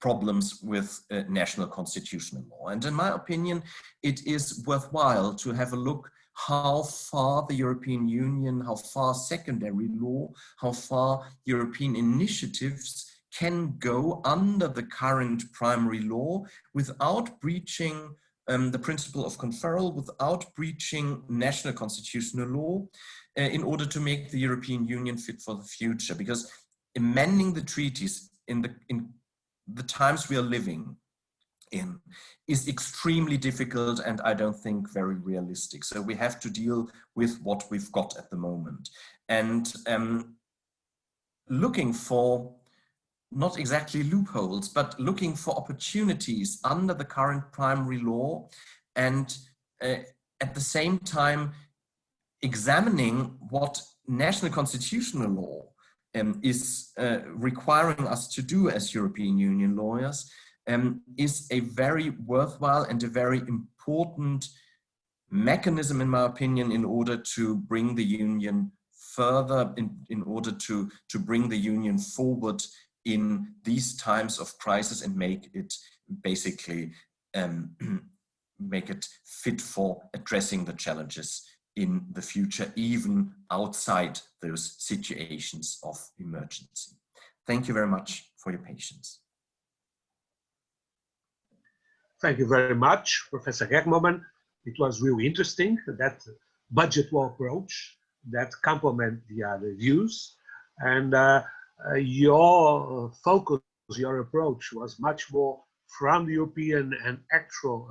problems with national constitutional law. And in my opinion, it is worthwhile to have a look how far the European Union, how far secondary law, how far European initiatives can go under the current primary law without breaching the principle of conferral, without breaching national constitutional law, in order to make the European Union fit for the future. Because amending the treaties in the times we are living in is extremely difficult, and I don't think very realistic. So we have to deal with what we've got at the moment. And looking for not exactly loopholes, but looking for opportunities under the current primary law, and at the same time examining what national constitutional law is requiring us to do as European Union lawyers, is a very worthwhile and a very important mechanism, in my opinion, in order to bring the Union further, in order to bring the Union forward in these times of crisis, and make it basically make it fit for addressing the challenges in the future, even outside those situations of emergency. Thank you very much for your patience. Thank you very much, Professor Germelmann. It was really interesting, that budget law approach that complement the other views. And your focus, your approach was much more from the European and actual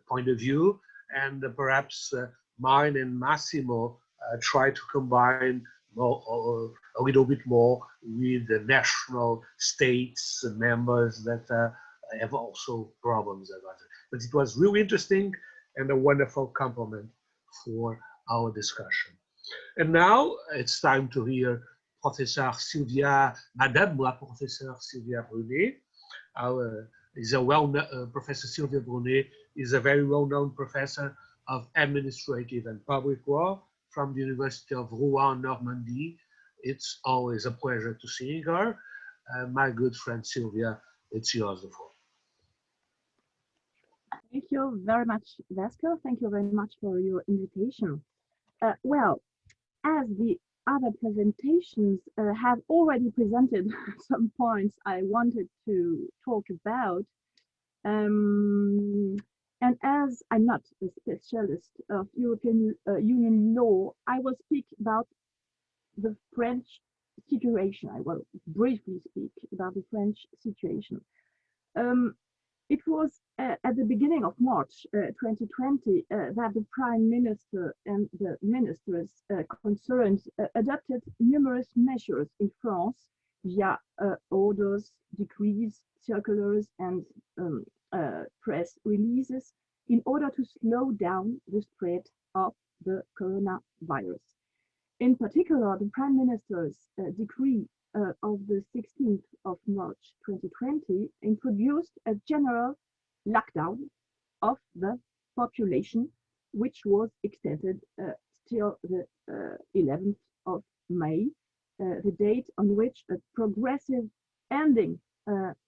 point of view, and perhaps mine and Massimo try to combine a little bit more with the national states members that have also problems about it. But it was really interesting, and a wonderful compliment for our discussion. And now it's time to hear Professor Sylvia, Madame la Professeur Sylvia Brunet. Professor Sylvia Brunet is a very well-known professor of administrative and public law from the University of Rouen, Normandie. It's always a pleasure to see her. My good friend Sylvia, it's yours the floor. Thank you very much, Vasco. Thank you very much for your invitation. Well, as the other presentations have already presented some points I wanted to talk about, and as I'm not a specialist of European Union law, I will speak about the French situation. I will briefly speak about the French situation. It was at the beginning of March 2020 that the Prime Minister and the ministers concerned adopted numerous measures in France via orders, decrees, circulars, and press releases in order to slow down the spread of the coronavirus. In particular, the Prime Minister's decree of the 16th of March 2020 introduced a general lockdown of the population, which was extended till the 11th of May, the date on which a progressive ending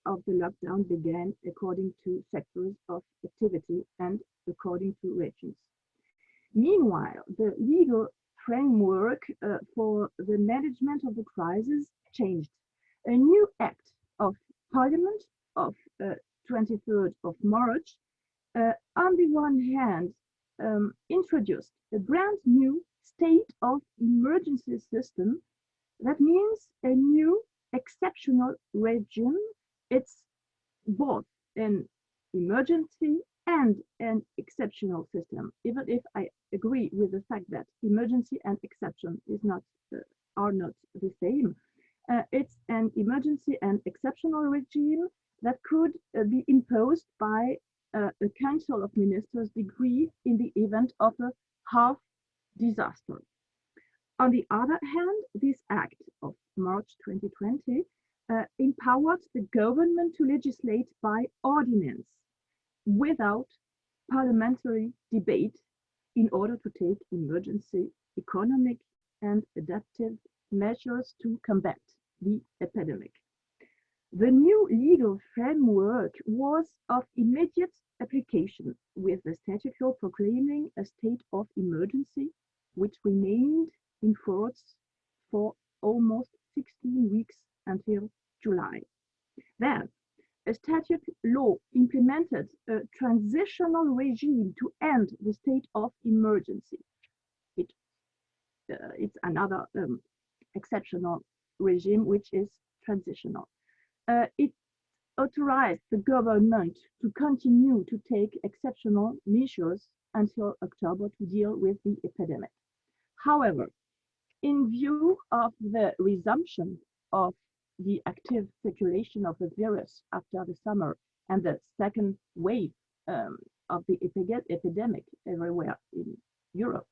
of the lockdown began according to sectors of activity and according to regions. Meanwhile, the legal framework for the management of the crisis changed. A new act of Parliament of 23rd of March, on the one hand, introduced a brand new state of emergency system. That means a new exceptional regime. It's both an emergency and an exceptional system, even if I agree with the fact that emergency and exception are not the same. It's an emergency and exceptional regime that could be imposed by a Council of Ministers decree in the event of a half disaster. On the other hand, this act of March 2020 empowered the government to legislate by ordinance without parliamentary debate in order to take emergency economic and adaptive measures to combat the epidemic. The new legal framework was of immediate application, with the statute law proclaiming a state of emergency, which remained in force for almost 16 weeks until July. Then, a statute law implemented a transitional regime to end the state of emergency. It's another exceptional regime, which is transitional. It authorized the government to continue to take exceptional measures until October to deal with the epidemic. However, in view of the resumption of the active circulation of the virus after the summer and the second wave of the epidemic everywhere in Europe,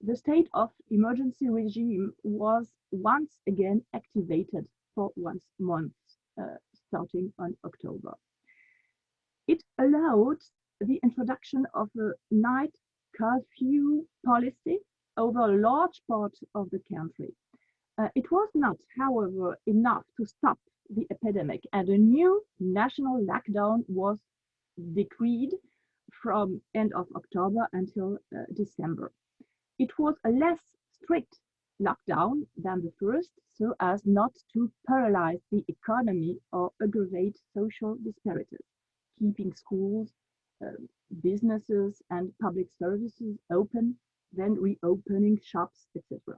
the state of emergency regime was once again activated for 1 month, starting on October. It allowed the introduction of a night curfew policy over a large part of the country. It was not, however, enough to stop the epidemic, and a new national lockdown was decreed from end of October until December. It was a less strict lockdown than the first, so as not to paralyze the economy or aggravate social disparities, keeping schools, businesses and public services open, then reopening shops, etc.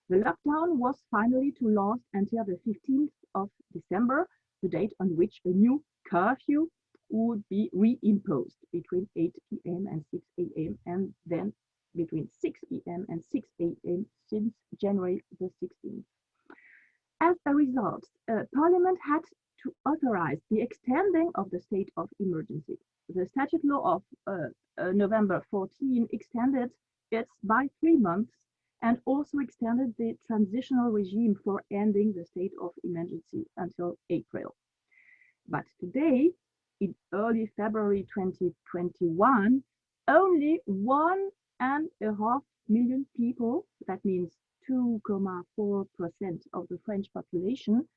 The lockdown was finally to last until the 15th of December, the date on which a new curfew would be reimposed between 8 p.m. and 6 a.m. and then between 6 p.m. and 6 a.m. since January the 16th. As a result, Parliament had to authorize the extending of the state of emergency. the statute law of November 14 extended it by 3 months and also extended the transitional regime for ending the state of emergency until April. But today, in early February 2021, only 1.5 million people, that means 2.4% of the French population,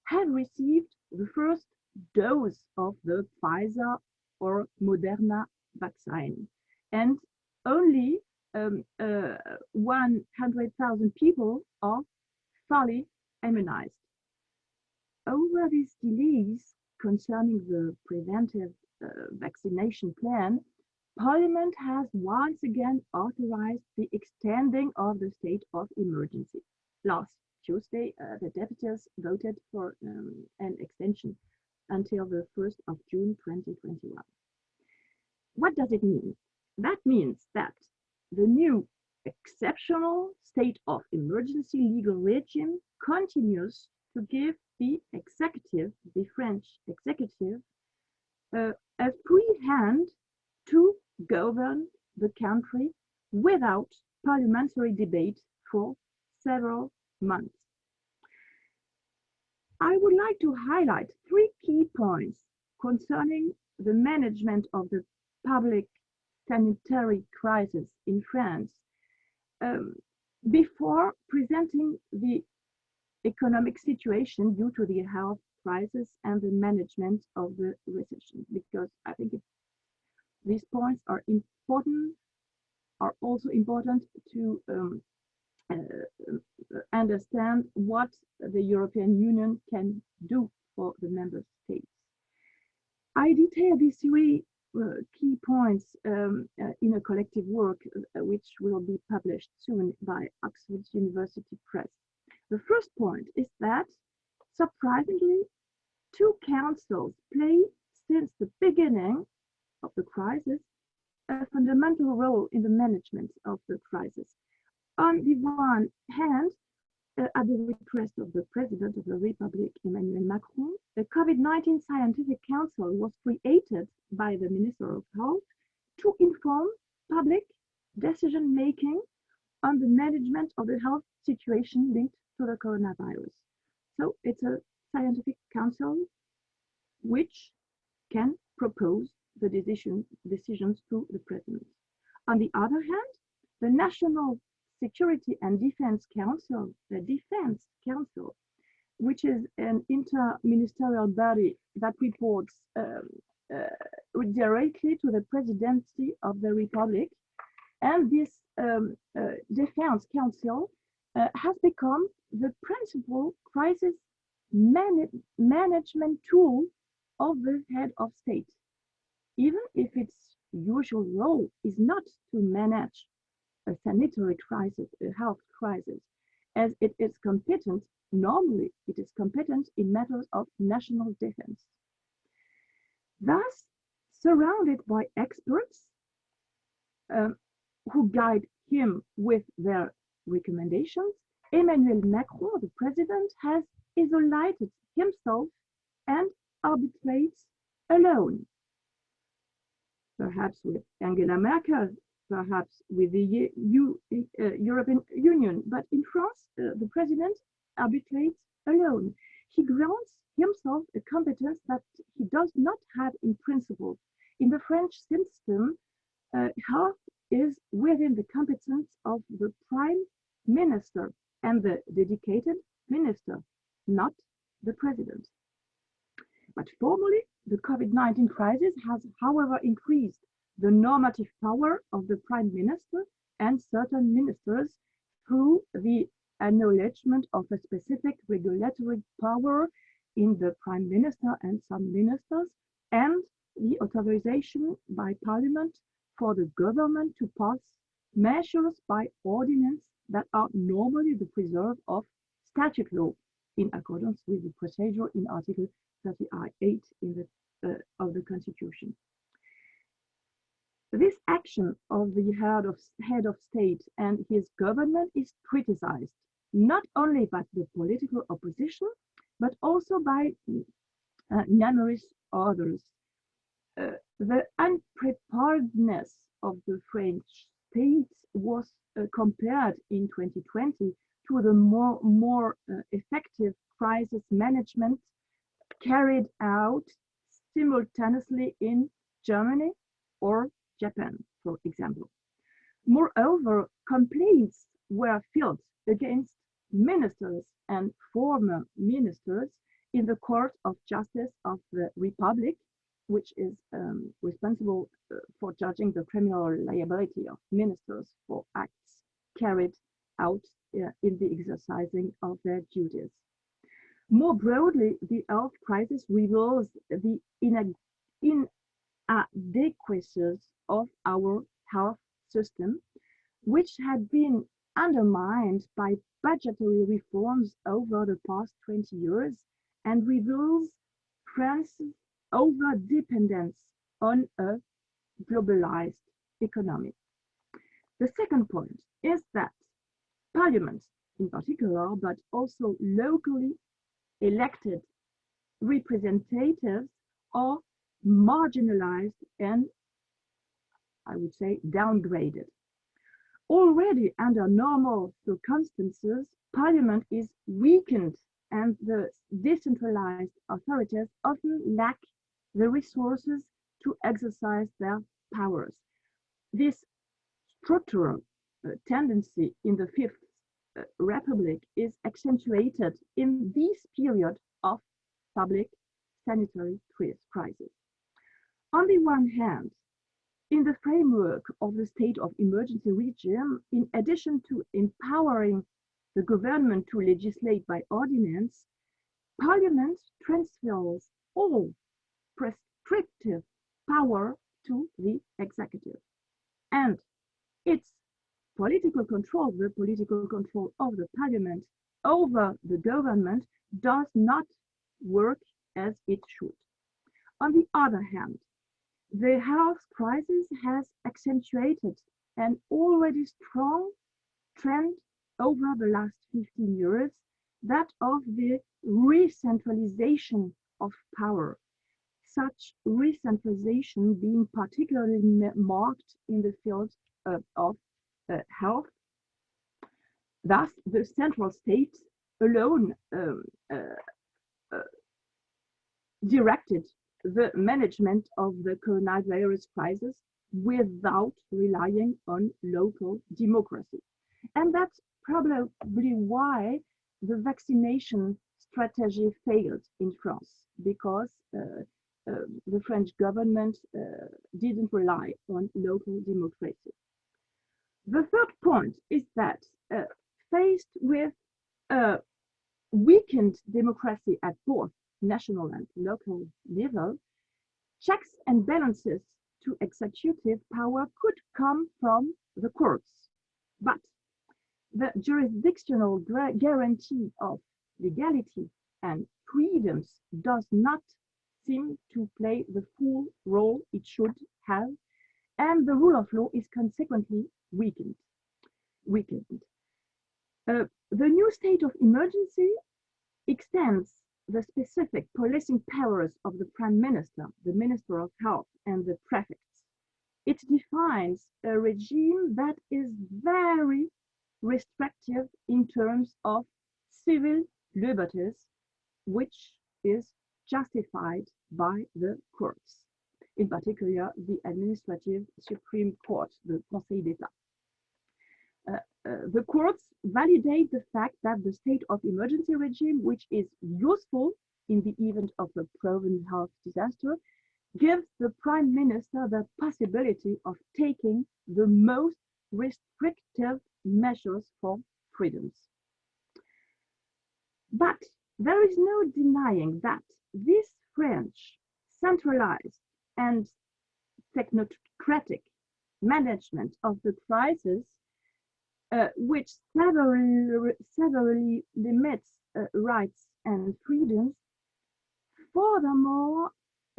have received the first dose of the Pfizer or Moderna vaccine. And only 100,000 people are fully immunized. Over these delays concerning the preventive vaccination plan, Parliament has once again authorized the extending of the state of emergency. Last Tuesday, the deputies voted for an extension until the 1st of June 2021. What does it mean? That means that the new exceptional state of emergency legal regime continues to give the executive, the French executive, a free hand to govern the country without parliamentary debate for several months. I would like to highlight 3 key points concerning the management of the public sanitary crisis in France before presenting the economic situation due to the health crisis and the management of the recession, because I think these points are important, are also important to understand what the European Union can do for the member states. I detail these 3 key points in a collective work which will be published soon by Oxford University Press. The first point is that, surprisingly, 2 councils play since the beginning of the crisis a fundamental role in the management of the crisis. On the one hand, at the request of the President of the Republic, Emmanuel Macron, the COVID-19 Scientific Council was created by the Minister of Health to inform public decision-making on the management of the health situation linked to the coronavirus. So it's a scientific council which can propose the decisions to the President. On the other hand, the National Security and Defense Council, the Defense Council, which is an inter-ministerial body that reports directly to the Presidency of the Republic, and this Defense Council has become the principal crisis management tool of the head of state, even if its usual role is not to manage a sanitary crisis, a health crisis, as it is competent, normally it is competent in matters of national defense. Thus, surrounded by experts who guide him with their recommendations, Emmanuel Macron, the president, has isolated himself and arbitrates alone. Perhaps with Angela Merkel, perhaps with the European Union, but in France, the president arbitrates alone. He grants himself a competence that he does not have in principle. In the French system, health is within the competence of the prime minister and the dedicated minister, not the president. But formally, the COVID-19 crisis has, however, increased the normative power of the prime minister and certain ministers through the acknowledgement of a specific regulatory power in the prime minister and some ministers, and the authorization by parliament for the government to pass measures by ordinance that are normally the preserve of statute law in accordance with the procedure in Article 38 of the Constitution. This action of the head of state and his government is criticized not only by the political opposition, but also by numerous others. The unpreparedness of the French state was compared in 2020 to the more effective crisis management carried out simultaneously in Germany or Japan, for example. Moreover, complaints were filed against ministers and former ministers in the Court of Justice of the Republic, which is responsible for judging the criminal liability of ministers for acts carried out in the exercising of their duties. More broadly, the health crisis reveals the inadequacies of our health system, which had been undermined by budgetary reforms over the past 20 years, and reveals France's over-dependence on a globalized economy. The second point is that Parliament, in particular, but also locally elected representatives, are marginalized and, I would say, downgraded. Already under normal circumstances, Parliament is weakened and the decentralized authorities often lack the resources to exercise their powers. This structural tendency in the Fifth Republic is accentuated in this period of public sanitary crisis. On the one hand, in the framework of the state of emergency regime, in addition to empowering the government to legislate by ordinance, Parliament transfers all prescriptive power to the executive. And its political control, the political control of the Parliament over the government, does not work as it should. On the other hand, the health crisis has accentuated an already strong trend over the last 15 years, that of the re-centralization of power. Such re-centralization being particularly marked in the field of health. Thus, the central state alone directed the management of the coronavirus crisis without relying on local democracy. And that's probably why the vaccination strategy failed in France, because the French government didn't rely on local democracy. The third point is that faced with a weakened democracy at both national and local level, checks and balances to executive power could come from the courts. But the jurisdictional guarantee of legality and freedoms does not seem to play the full role it should have, and the rule of law is consequently weakened. The new state of emergency extends the specific policing powers of the Prime Minister, the Minister of Health, and the prefects. It defines a regime that is very restrictive in terms of civil liberties, which is justified by the courts, in particular the Administrative Supreme Court, the Conseil d'État. The courts validate the fact that the state of emergency regime, which is useful in the event of a proven health disaster, gives the Prime Minister the possibility of taking the most restrictive measures for freedoms. But there is no denying that this French centralized and technocratic management of the crisis, which severely limits rights and freedoms, furthermore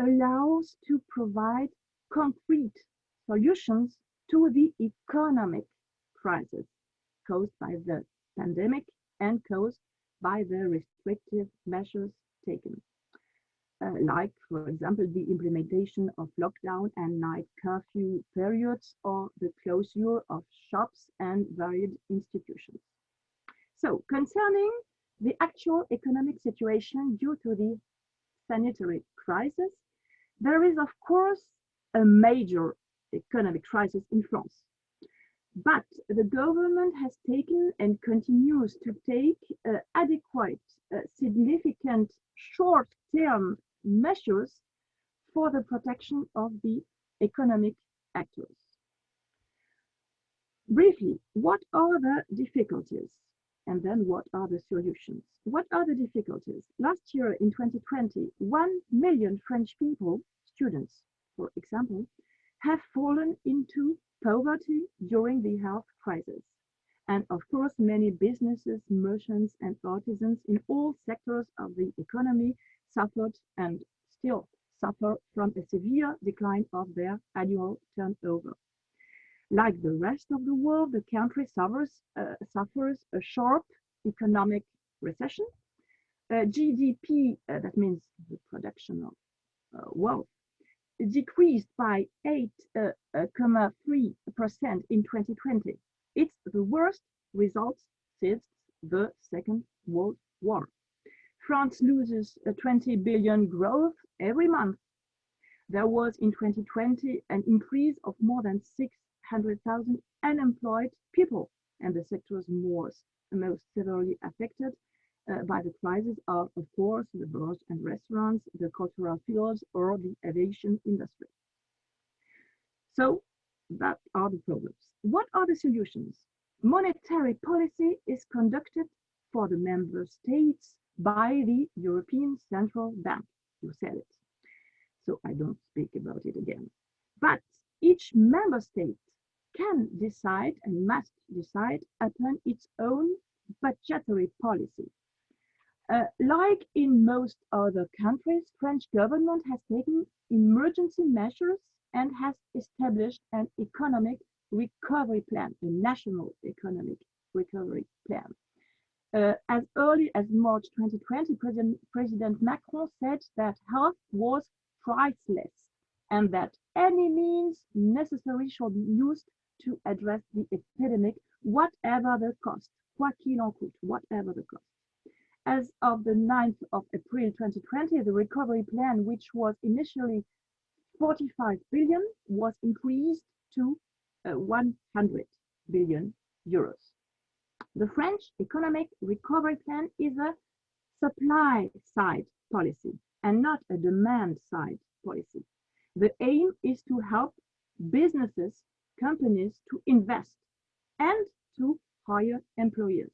allows to provide concrete solutions to the economic crisis caused by the pandemic and caused by the restrictive measures taken. like, for example, the implementation of lockdown and night curfew periods, or the closure of shops and varied institutions. So, concerning the actual economic situation due to the sanitary crisis, there is, of course, a major economic crisis in France. But the government has taken and continues to take adequate, significant short-term measures for the protection of the economic actors. Briefly, what are the difficulties? And then what are the solutions? What are the difficulties? Last year in 2020, 1 million French people, students, for example, have fallen into poverty during the health crisis. And of course, many businesses, merchants, and artisans in all sectors of the economy suffered and still suffer from a severe decline of their annual turnover. Like the rest of the world, the country suffers a sharp economic recession. GDP, that means the production of wealth, decreased by 8.3% in 2020. It's the worst results since the Second World War. France loses 20 billion growth every month. There was in 2020 an increase of more than 600,000 unemployed people, and the sectors most severely affected by the crisis are, of course, the bars and restaurants, the cultural fields, or the aviation industry. So that are the problems. What are the solutions? Monetary policy is conducted for the member states by the European Central Bank. You said it, so I don't speak about it again. But each member state can decide and must decide upon its own budgetary policy. Like in most other countries, French government has taken emergency measures and has established an economic recovery plan, a national economic recovery plan. As early as March 2020, President Macron said that health was priceless and that any means necessary should be used to address the epidemic, whatever the cost, quoi qu'il en coûte, whatever the cost. As of the 9th of April 2020, the recovery plan, which was initially 45 billion, was increased to 100 billion euros. The French economic recovery plan is a supply side policy and not a demand side policy. The aim is to help businesses, companies to invest and to hire employees.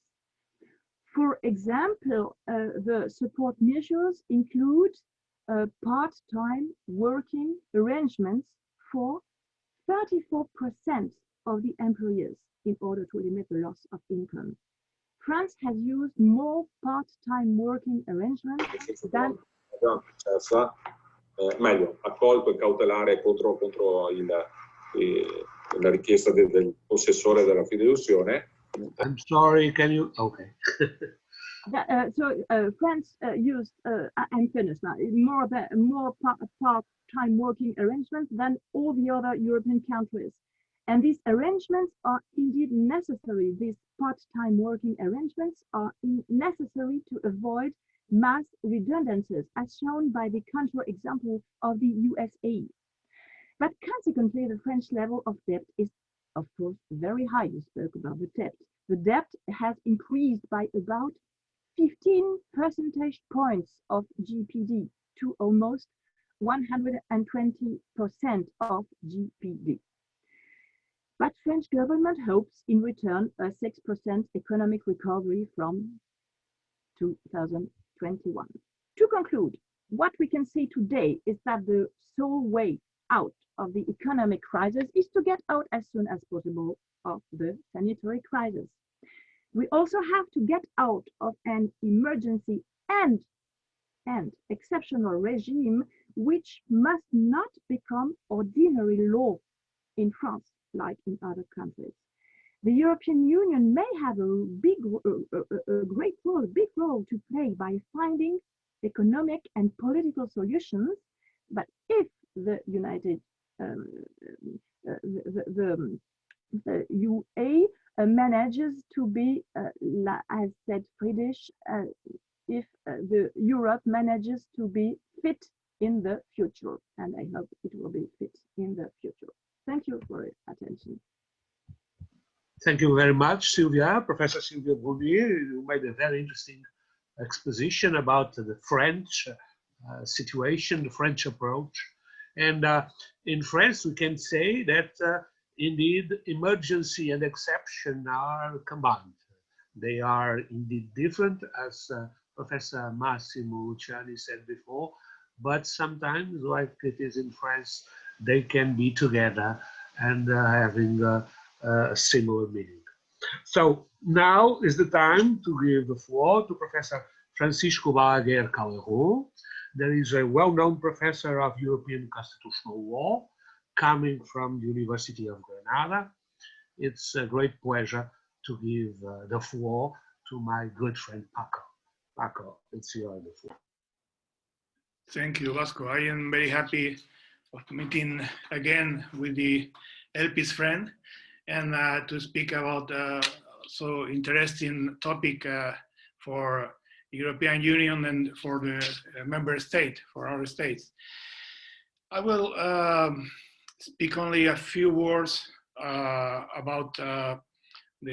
For example, the support measures include part-time working arrangements for 34% of the employees in order to limit the loss of income. France has used more part-time working arrangements than... meglio, accolto il cautelare contro la richiesta del possessore della fideiussione. I'm sorry, can you? Okay. France used, I'm finished now, more part-time working arrangements than all the other European countries. And these arrangements are indeed necessary. These part-time working arrangements are necessary to avoid mass redundancies, as shown by the counterexample of the USA. But consequently, the French level of debt is, of course, very high. You spoke about the debt. The debt has increased by about 15 percentage points of GPD to almost 120% of GPD. But French government hopes in return a 6% economic recovery from 2021. To conclude, what we can say today is that the sole way out of the economic crisis is to get out as soon as possible of the sanitary crisis. We also have to get out of an emergency and exceptional regime which must not become ordinary law in France like in other countries. The European Union may have a big role to play by finding economic and political solutions. But if the United the UA manages to be, as said Friedrich, if the Europe manages to be fit in the future, and I hope it will be fit in the future. Thank you for your attention. Thank you very much, Sylvia, Professor Sylvia Brunet. You made a very interesting exposition about the French situation, the French approach. And in France, we can say that indeed emergency and exception are combined. They are indeed different, as Professor Massimo Luciani said before, but sometimes, like it is in France, they can be together and having a similar meaning. So now is the time to give the floor to Professor Francisco Balaguer Callejón. There is a well-known professor of European constitutional law coming from the University of Granada. It's a great pleasure to give the floor to my good friend Paco. Paco, it's your floor. Thank you, Vasco. I am very happy of meeting again with the LP's friend and to speak about so interesting topic for European Union and for the member state, for our states. I will speak only a few words about the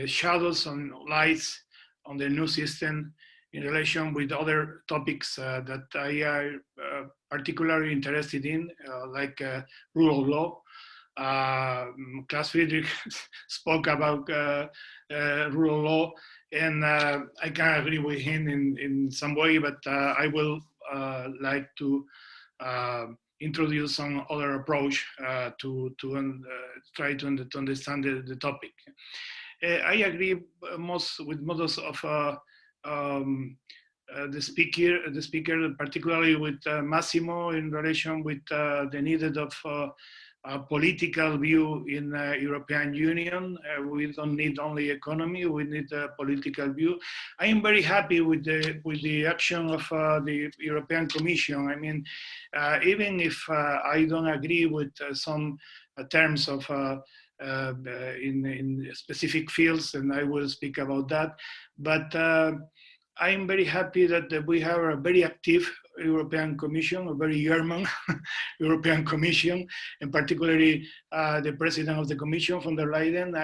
shadows and lights on the new system in relation with other topics that I am particularly interested in, like rule of law. Claas-Friedrich spoke about rule of law, and I can agree with him in some way, but I will like to introduce some other approach to try to understand the topic. I agree with most of the speaker, particularly with Massimo in relation with the need of a political view in the European Union. We don't need only economy, we need a political view. I am very happy with the action of the European Commission. I mean, even if I don't agree with some terms of in specific fields, and I will speak about that, but I'm very happy that we have a very active European Commission, a very German European Commission, and particularly the President of the Commission, von der Leyen.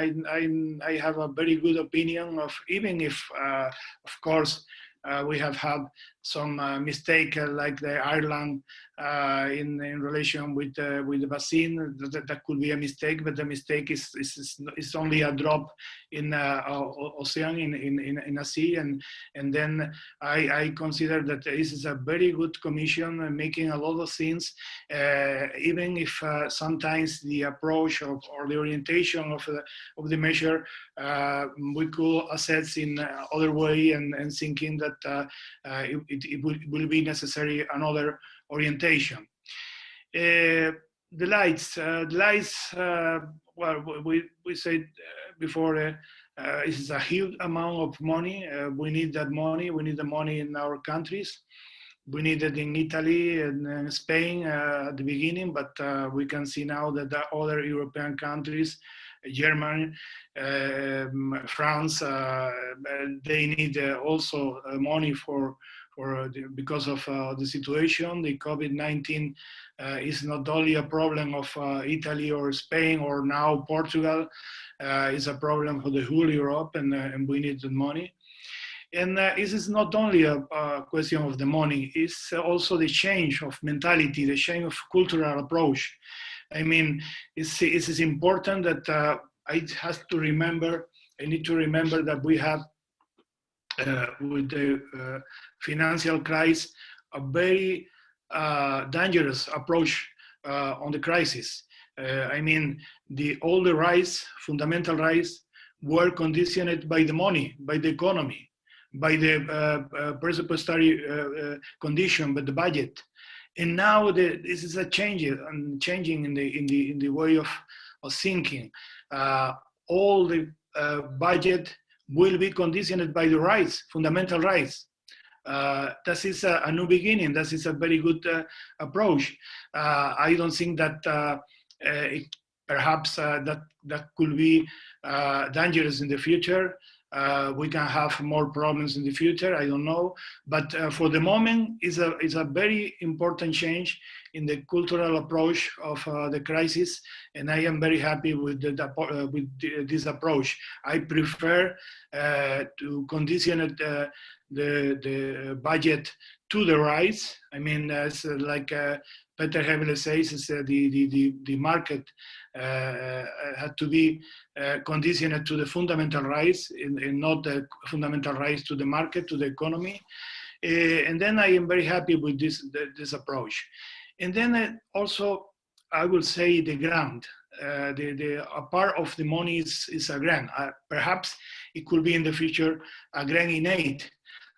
I have a very good opinion of, even if, of course, we have had some mistake like the Ireland in relation with the vaccine. That could be a mistake, but the mistake is only a drop in ocean, in a sea, and then I consider that this is a very good commission making a lot of things, even if sometimes the approach or the orientation of the measure we could assess in other way, and thinking that it will be necessary another orientation. The lights, well, we said before, this is a huge amount of money. We need that money. We need the money in our countries. We need it in Italy and Spain at the beginning, but we can see now that the other European countries, Germany, France, they need also money because of the situation. The COVID-19 is not only a problem of Italy or Spain or now Portugal, it's a problem for the whole Europe, and we need the money. And this is not only a question of the money, it's also the change of mentality, the change of cultural approach. I mean, it is important that I need to remember that we have with the financial crisis, a very dangerous approach on the crisis. I mean, all the rights, fundamental rights, were conditioned by the money, by the economy, by the presuppostary condition, by the budget. And now this is a changing in the way of thinking. All the budget will be conditioned by the rights, fundamental rights. that is a new beginning. That is a very good approach. I don't think that perhaps that could be dangerous in the future. We can have more problems in the future, I don't know. But for the moment, it's a very important change in the cultural approach of the crisis, and I am very happy with this approach. I prefer to condition the budget to the rights. I mean, as like Peter Hebele says, is, the market had to be conditioned to the fundamental rights and not the fundamental rights to the market, to the economy. And then I am very happy with this approach. And then also, I will say the grant. A part of the money is a grant. Perhaps it could be in the future a grant in aid,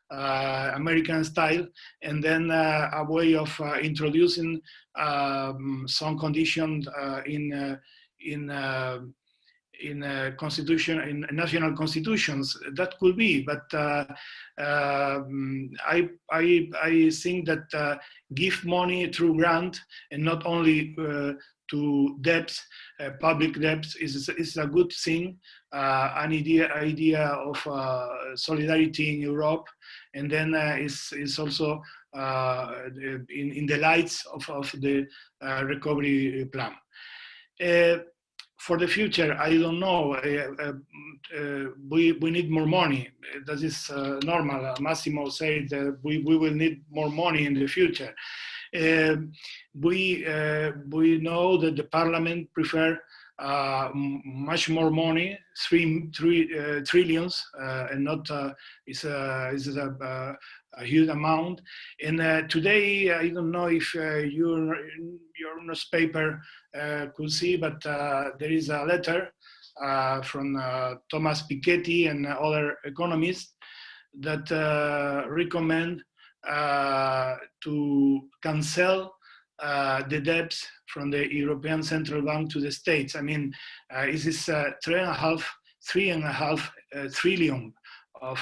American style, and then a way of introducing some conditions in constitution, in national constitutions. That could be, but I think that give money through grant and not only to debts, public debts is a good thing. An idea of solidarity in Europe, and then is also in the lights of the recovery plan. For the future, I don't know. We need more money. That is normal. Massimo said that we will need more money in the future. We know that the parliament prefer much more money, 3 trillions, and not is a huge amount. And today, I don't know if your newspaper could see, but there is a letter from Thomas Piketty and other economists that recommend to cancel the debts from the European Central Bank to the states. I mean, it is 3.5 trillion of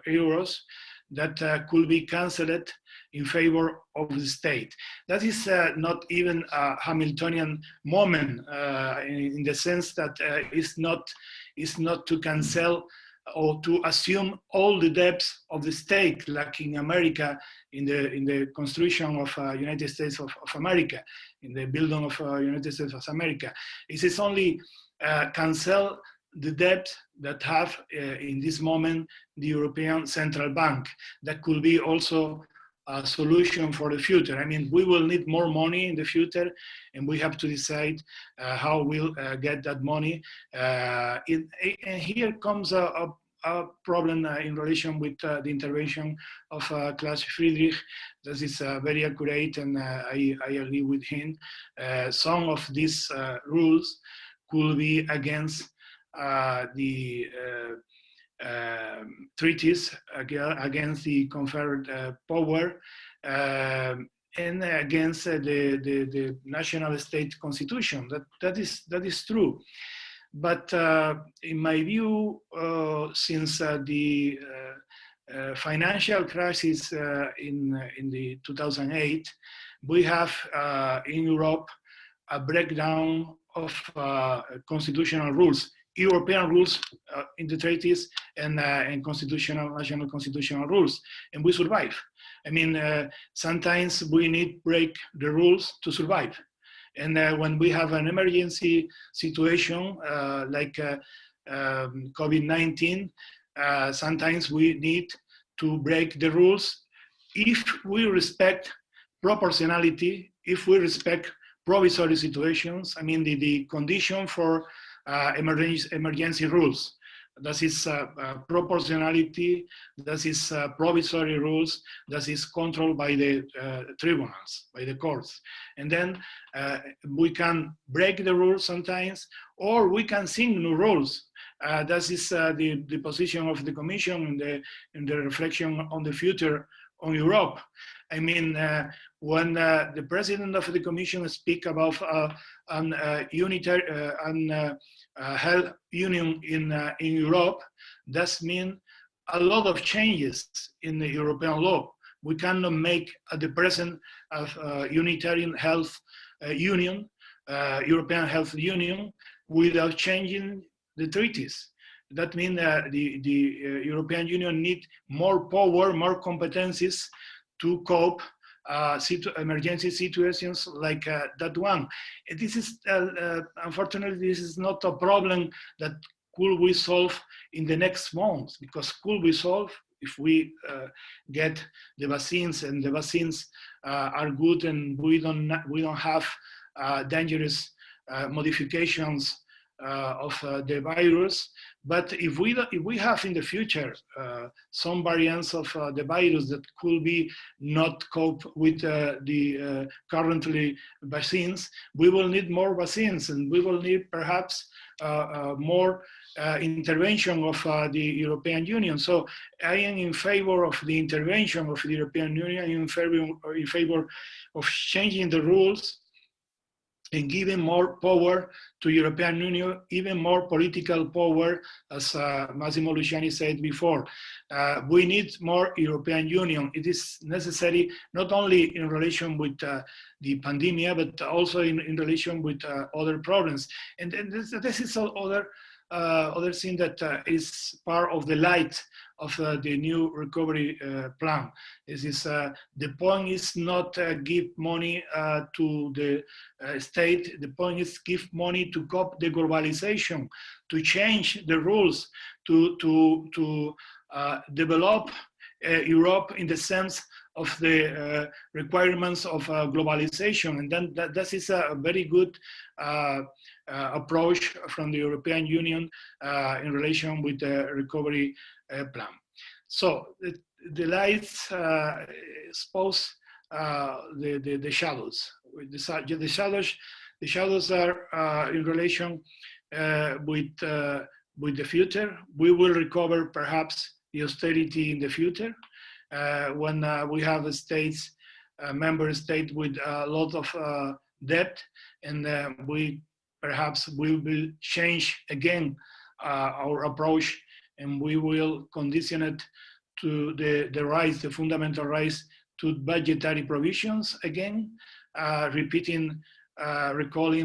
euros that could be cancelled in favor of the state. That is not even a Hamiltonian moment in the sense that it's not to cancel or to assume all the debts of the state, like in America, in the construction of United States of America, in the building of United States of America. It is only cancel the debt that have in this moment the European Central Bank. That could be also a solution for the future. I mean, we will need more money in the future, and we have to decide how we'll get that money. And here comes a problem in relation with the intervention of Claas-Friedrich. That is very accurate, and I agree with him. Some of these rules could be against the treaties, against the conferred power, and against the national state constitution. That is true. But in my view, since the financial crisis in the 2008, we have in Europe a breakdown of constitutional rules, European rules in the treaties, and national constitutional rules, and we survive. I mean, sometimes we need break the rules to survive. And when we have an emergency situation like COVID-19, sometimes we need to break the rules if we respect proportionality, if we respect provisory situations. I mean, the condition for emergency rules. That is proportionality, that is provisory rules, that is controlled by the tribunals, by the courts. And then we can break the rules sometimes, or we can sing new rules. That is the position of the Commission in the reflection on the future on Europe. I mean, when the president of the Commission speak about an unitary health union in Europe, that means a lot of changes in the European law. We cannot make at the present unitarian health union, European Health Union, without changing the treaties. That means the European Union needs more power, more competencies to cope emergency situations like that one. This is, unfortunately, this is not a problem that could we solve in the next months, because could we solve if we get the vaccines, and the vaccines are good, and we don't have dangerous modifications of the virus. But if we have in the future some variants of the virus that could be not cope with the currently vaccines, we will need more vaccines, and we will need perhaps more intervention of the European Union. So I am in favor of the intervention of the European Union, in favor of changing the rules and giving more power to European Union, even more political power, as Massimo Luciani said before. We need more European Union. It is necessary not only in relation with the pandemic, but also in relation with other problems. And this is other thing that is part of the light of the new recovery plan. This is the point is not give money to the state. The point is give money to cope the globalization, to change the rules, to develop Europe in the sense of the requirements of globalization. And then that is a very good approach from the European Union in relation with the recovery plan. So the lights expose the shadows. The shadows are in relation with the future. We will recover perhaps the austerity in the future when we have states, member state with a lot of debt, and we will change again our approach, and we will condition it to the rights, the fundamental rights to budgetary provisions again, recalling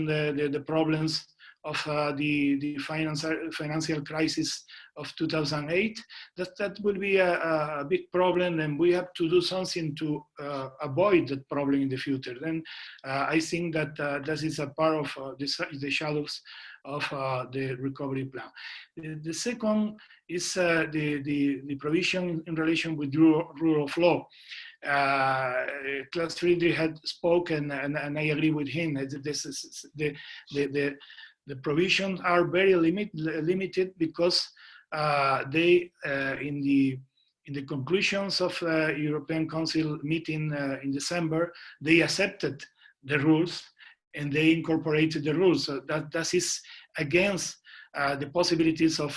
the problems of the financial crisis of 2008. That will be a big problem, and we have to do something to avoid that problem in the future. Then I think that this is a part of the shadows of the recovery plan. The second is the provision in relation with rule of law. Claas-Friedrich had spoken, and I agree with him. This is the provisions are very limited because they in the conclusions of European Council meeting in December, they accepted the rules and they incorporated the rules. So that is against the possibilities of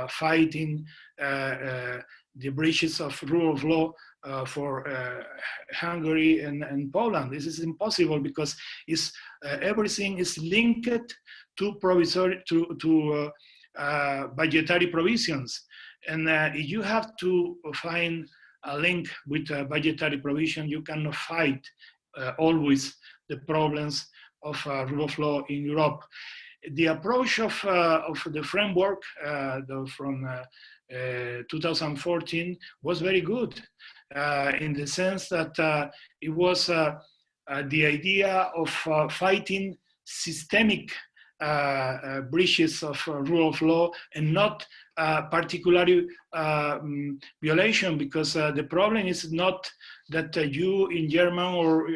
fighting the breaches of rule of law for Hungary and Poland. This is impossible because everything is linked to budgetary provisions, and if you have to find a link with budgetary provision, you cannot fight always the problems of rule of law in Europe. The approach of the framework from 2014 was very good in the sense that it was the idea of fighting systemic breaches of rule of law and not particularly violation, because the problem is not that you in German or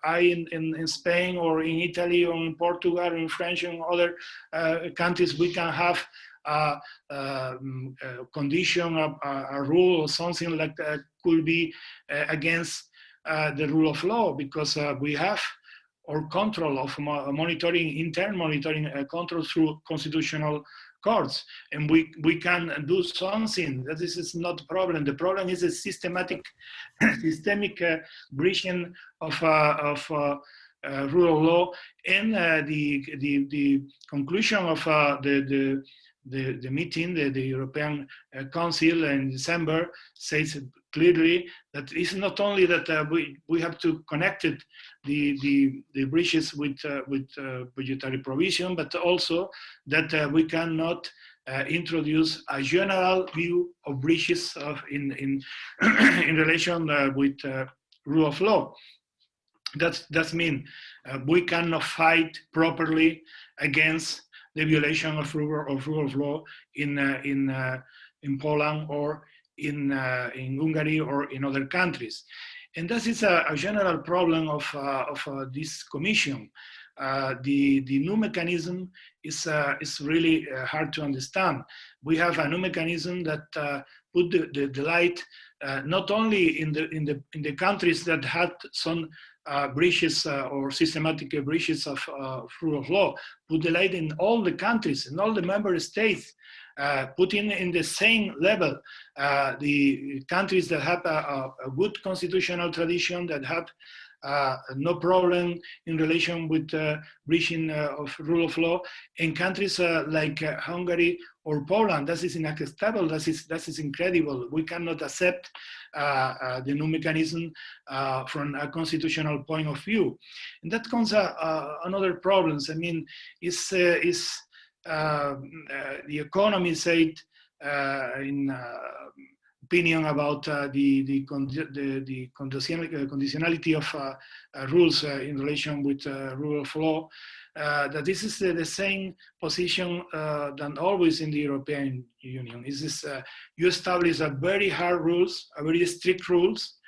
I in Spain or in Italy or in Portugal or in French and other countries, we can have a condition, a rule or something like that could be against the rule of law, because we have or control of monitoring, internal monitoring control through constitutional courts, and we can do something. That is not the problem. The problem is a systemic breaching of rule of law, and the conclusion of the the meeting, the European Council in December says clearly that it's not only that we have to connect it, the breaches with budgetary provision, but also that we cannot introduce a general view of breaches in relation with rule of law. That means we cannot fight properly against the violation of rule of law in Poland or in Hungary or in other countries. And this is a general problem of this commission. The new mechanism is really hard to understand. We have a new mechanism that put the light not only in the countries that had some breaches or systematic breaches of rule of law, put the light in all the countries, in all the member states, putting in the same level the countries that have a good constitutional tradition, that have no problem in relation with breaching of rule of law, in countries like Hungary or Poland. That is unacceptable. That is incredible. We cannot accept the new mechanism from a constitutional point of view. And that comes another problems. I mean, the economy said in opinion about the conditionality of rules in relation with rule of law, that this is the same position than always in the European Union. You establish a very hard rules, a very strict rules,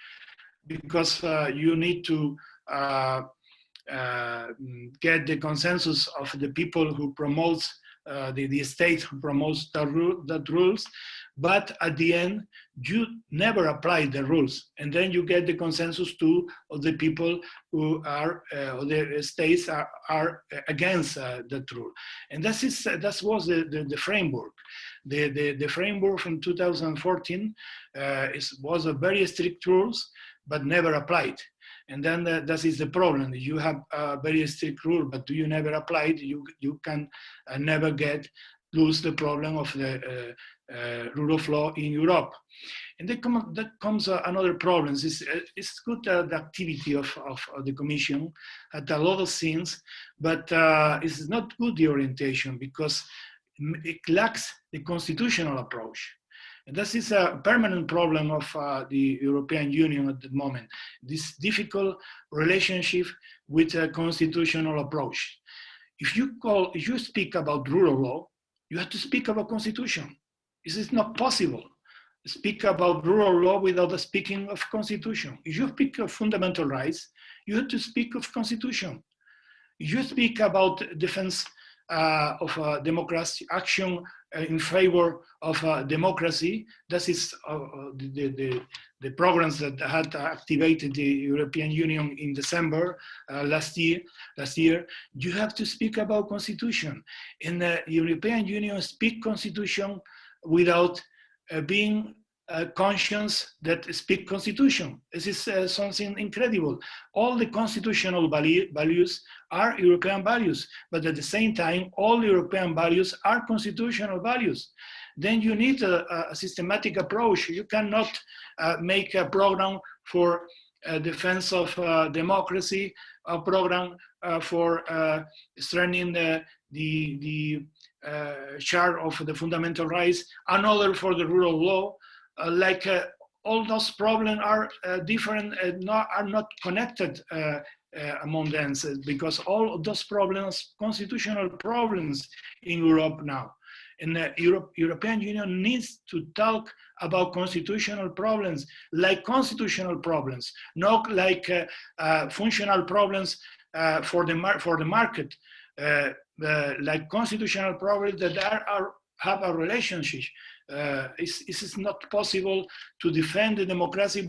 because you need to get the consensus of the people who promotes the state who promotes that rules, but at the end you never apply the rules, and then you get the consensus of the people who are or the states are against that rule. And that was the framework. The framework from 2014 was a very strict rules, but never applied. And then that is the problem. You have a very strict rule, but do you never apply it? You can never lose the problem of the rule of law in Europe. And that comes another problem. It's good the activity of the Commission at a lot of things, but it's not good the orientation, because it lacks the constitutional approach. And this is a permanent problem of the European Union at the moment, this difficult relationship with a constitutional approach. If you speak about rule of law, you have to speak about constitution. This is not possible. Speak about rule of law without speaking of constitution. If you speak of fundamental rights, you have to speak of constitution. If you speak about defense of democracy, action in favor of democracy, that is the programs that had activated the European Union in December last year. You have to speak about constitution. And the European Union speak constitution without being conscious that speak constitution. This is something incredible. All the constitutional values are European values, but at the same time, all European values are constitutional values. Then you need a systematic approach. You cannot make a program for defense of democracy, a program for strengthening the share of the fundamental rights, another for the rule of law. All those problems are different and are not connected among them, because all of those problems, constitutional problems in Europe now. And the European Union needs to talk about constitutional problems, like constitutional problems, not like functional problems for the market, like constitutional problems that have a relationship. It is not possible to defend the democracy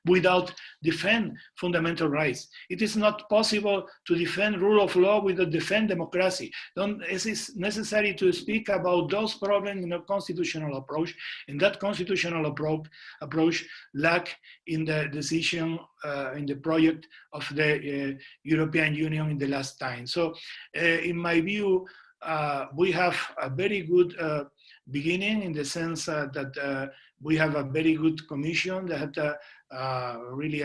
without defend fundamental rights. It is not possible to defend rule of law without defend democracy. It is necessary to speak about those problems in a constitutional approach, and that constitutional approach lack in the decision, in the project of the European Union in the last time. So in my view, we have a very good beginning in the sense that we have a very good commission that really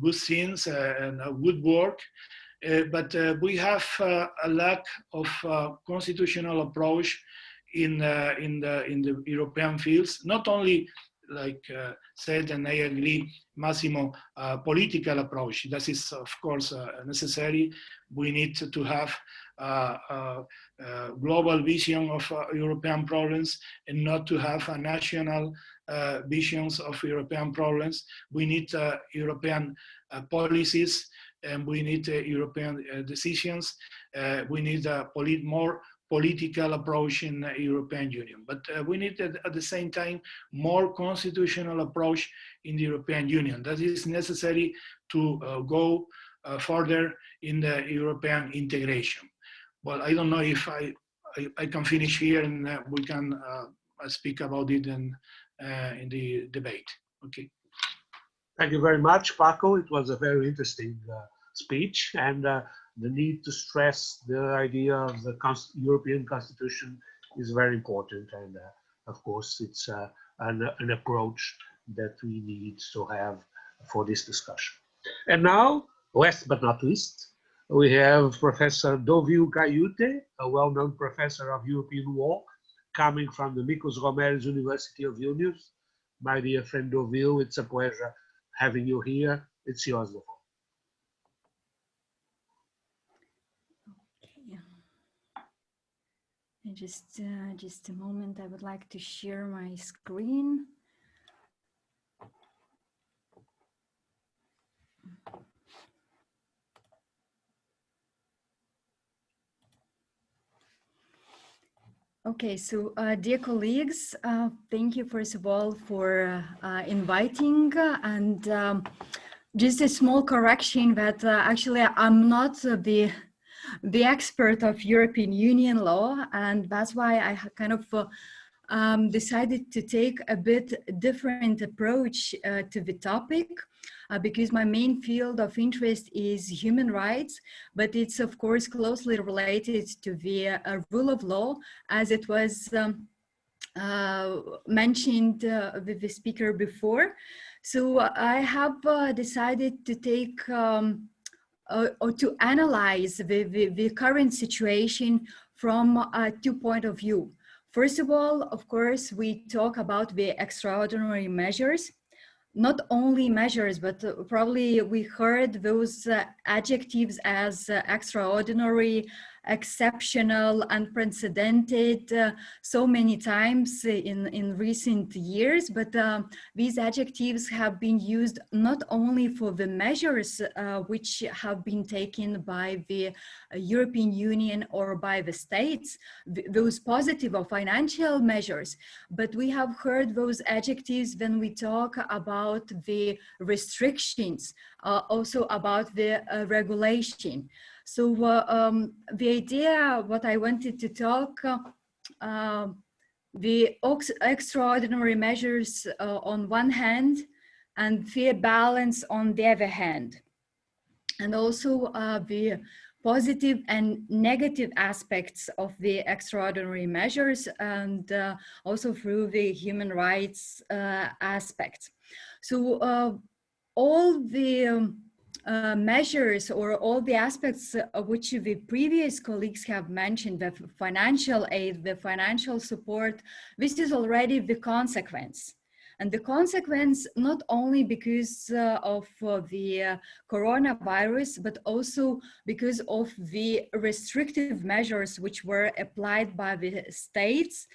good things and good work. But we have a lack of constitutional approach in the European fields, not only like said, and I agree, Massimo, political approach. That is, of course, necessary. We need to have a global vision of European problems and not to have a national visions of European problems. We need European policies, and we need European decisions. We need a more political approach in the European Union. But we need at the same time more constitutional approach in the European Union. That is necessary to go further in the European integration. Well, I don't know if I can finish here, and we can speak about it in the debate. Okay. Thank you very much, Paco. It was a very interesting speech, and the need to stress the idea of the European Constitution is very important. And of course, it's an approach that we need to have for this discussion. And now, last but not least, we have Professor Dovile Gailiuté, a well-known professor of European law, coming from the Romeris University of Vilnius. My dear friend Dovile, it's a pleasure having you here. It's yours, the floor. Okay. Just a moment. I would like to share my screen. Okay, so dear colleagues, thank you first of all for inviting, and just a small correction that actually I'm not the expert of European Union law, and that's why I kind of decided to take a bit different approach to the topic. Because my main field of interest is human rights, but it's of course closely related to the rule of law, as it was mentioned with the speaker before. So I have decided to take or to analyze the current situation from 2 points of view. First of all, of course, we talk about the extraordinary measures. Not only measures, but probably we heard those adjectives as extraordinary, exceptional, unprecedented so many times in recent years. But these adjectives have been used not only for the measures which have been taken by the European Union or by the states, those positive or financial measures, but we have heard those adjectives when we talk about the restrictions, also about the regulation. So the idea, what I wanted to talk, the extraordinary measures on one hand, and fair balance on the other hand, and also the positive and negative aspects of the extraordinary measures, and also through the human rights aspects. So all the measures or all the aspects of which the previous colleagues have mentioned, the financial aid, the financial support, this is already the consequence. And the consequence, not only because of the coronavirus, but also because of the restrictive measures which were applied by the states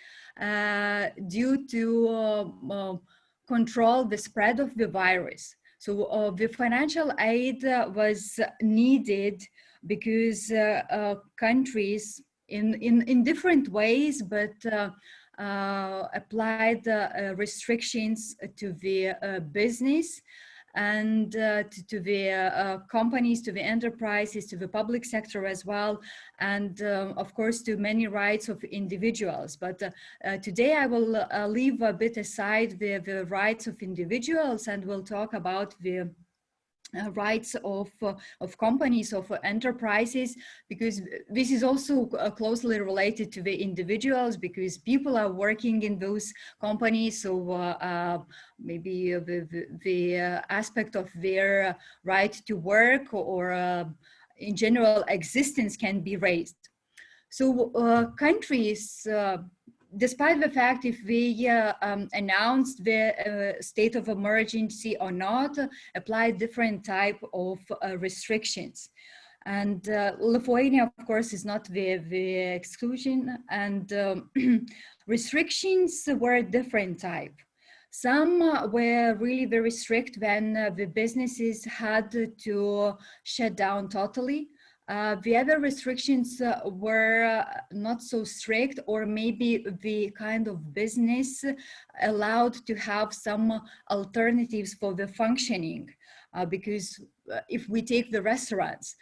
due to control the spread of the virus. So the financial aid was needed because countries in different ways, but applied restrictions to the business and to the companies, to the enterprises, to the public sector as well, and of course to many rights of individuals. But today I will leave a bit aside the rights of individuals, and we'll talk about the rights of companies, of enterprises, because this is also closely related to the individuals, because people are working in those companies. So maybe the aspect of their right to work or in general existence can be raised. So countries, despite the fact if they announced the state of emergency or not, apply different type of restrictions. And Lithuania, of course, is not the exclusion, and restrictions were a different type. Some were really very strict when the businesses had to shut down totally. The other restrictions were not so strict, or maybe the kind of business allowed to have some alternatives for the functioning. Because if we take the restaurants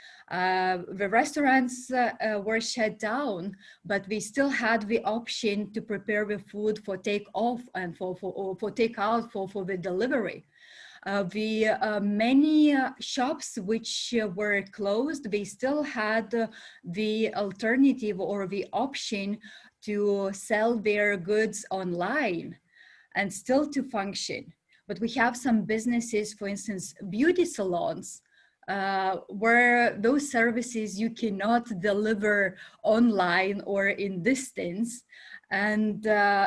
were shut down, but we still had the option to prepare the food for take off and for takeout for the delivery. The many shops which were closed, they still had the alternative or the option to sell their goods online and still to function. But we have some businesses, for instance, beauty salons, where those services you cannot deliver online or in distance. And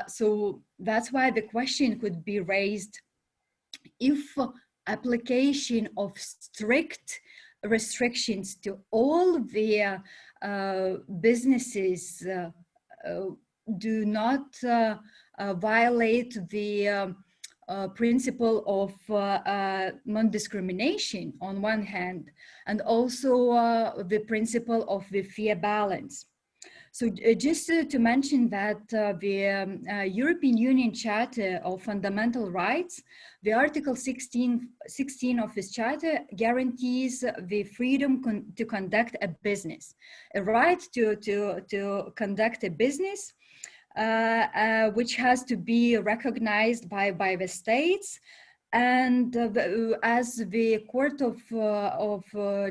so that's why the question could be raised, if application of strict restrictions to all the businesses do not violate the principle of non-discrimination on one hand, and also the principle of the fair balance. So just to mention that the European Union Charter of Fundamental Rights, the Article 16 of this charter guarantees the freedom to conduct a business, a right to conduct a business, which has to be recognized by the states. And as the Court of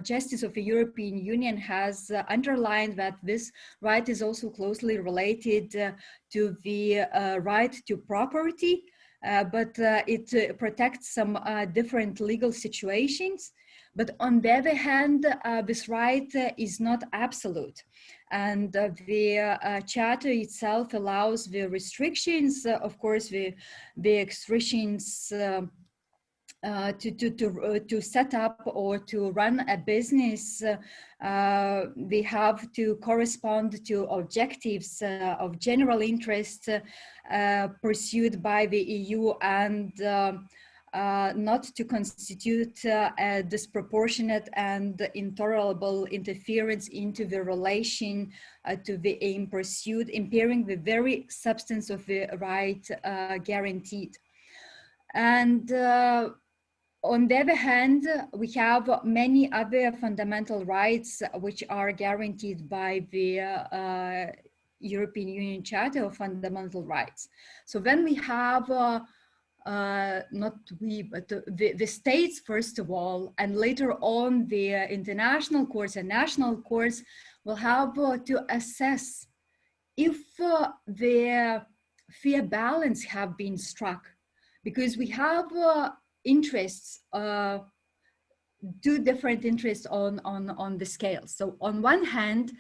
Justice of the European Union has underlined that this right is also closely related to the right to property, but it protects some different legal situations. But on the other hand, this right is not absolute. And the charter itself allows the restrictions, of course, the restrictions to set up or to run a business. They have to correspond to objectives of general interest pursued by the EU, and not to constitute a disproportionate and intolerable interference into the relation to the aim pursued, impairing the very substance of the right guaranteed. And on the other hand, we have many other fundamental rights which are guaranteed by the European Union Charter of Fundamental Rights. So then we have, not we, but the states, first of all, and later on the international courts and national courts will have to assess if the fair balance have been struck, because we have interests, two different interests on the scale. So on one hand,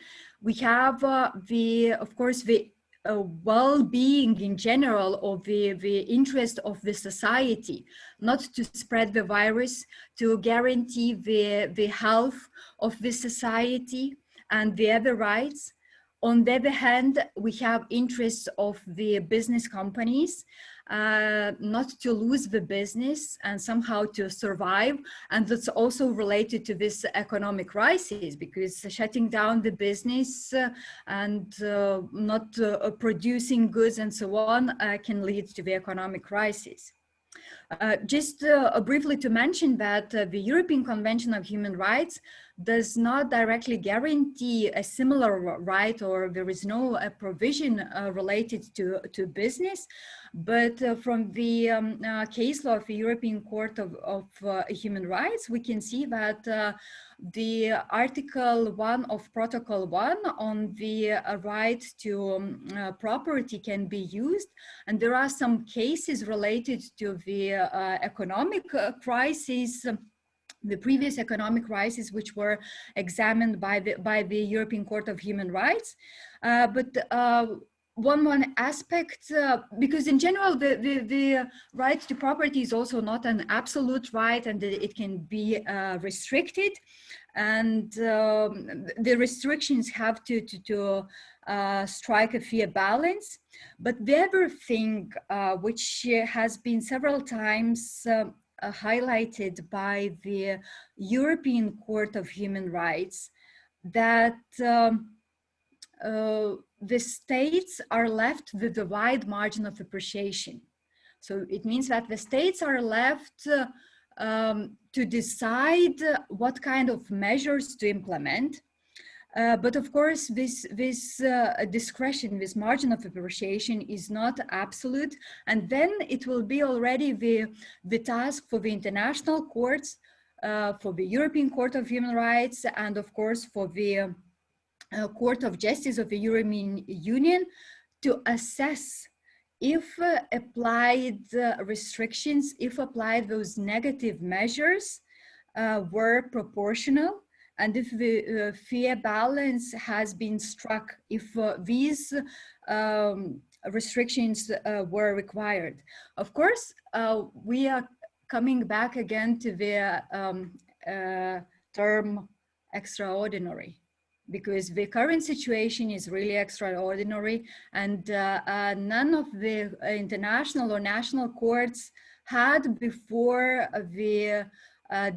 we have of course, the well-being in general of the interest of the society, not to spread the virus, to guarantee the health of the society and the other rights. On the other hand, we have interests of the business companies, not to lose the business and somehow to survive. And that's also related to this economic crisis, because shutting down the business and not producing goods and so on can lead to the economic crisis. Just briefly to mention that the European Convention of Human Rights does not directly guarantee a similar right, or there is no provision related to business, but from the case law of the European Court of Human Rights, we can see that the Article 1 of Protocol 1 on the right to property can be used, and there are some cases related to the economic crisis, the previous economic crisis, which were examined by the European Court of Human Rights. One aspect, because in general, the right to property is also not an absolute right, and it can be restricted. And the restrictions have to strike a fair balance. But the other thing, which has been several times highlighted by the European Court of Human Rights, that the states are left with a wide margin of appreciation. So it means that the states are left to decide what kind of measures to implement. But of course, this discretion, this margin of appreciation is not absolute. And then it will be already the task for the international courts, for the European Court of Human Rights, and of course for the Court of Justice of the European Union to assess if applied restrictions, if applied those negative measures were proportional, and if the fair balance has been struck, if these restrictions were required. Of course, we are coming back again to the term extraordinary, because the current situation is really extraordinary, and none of the international or national courts had before the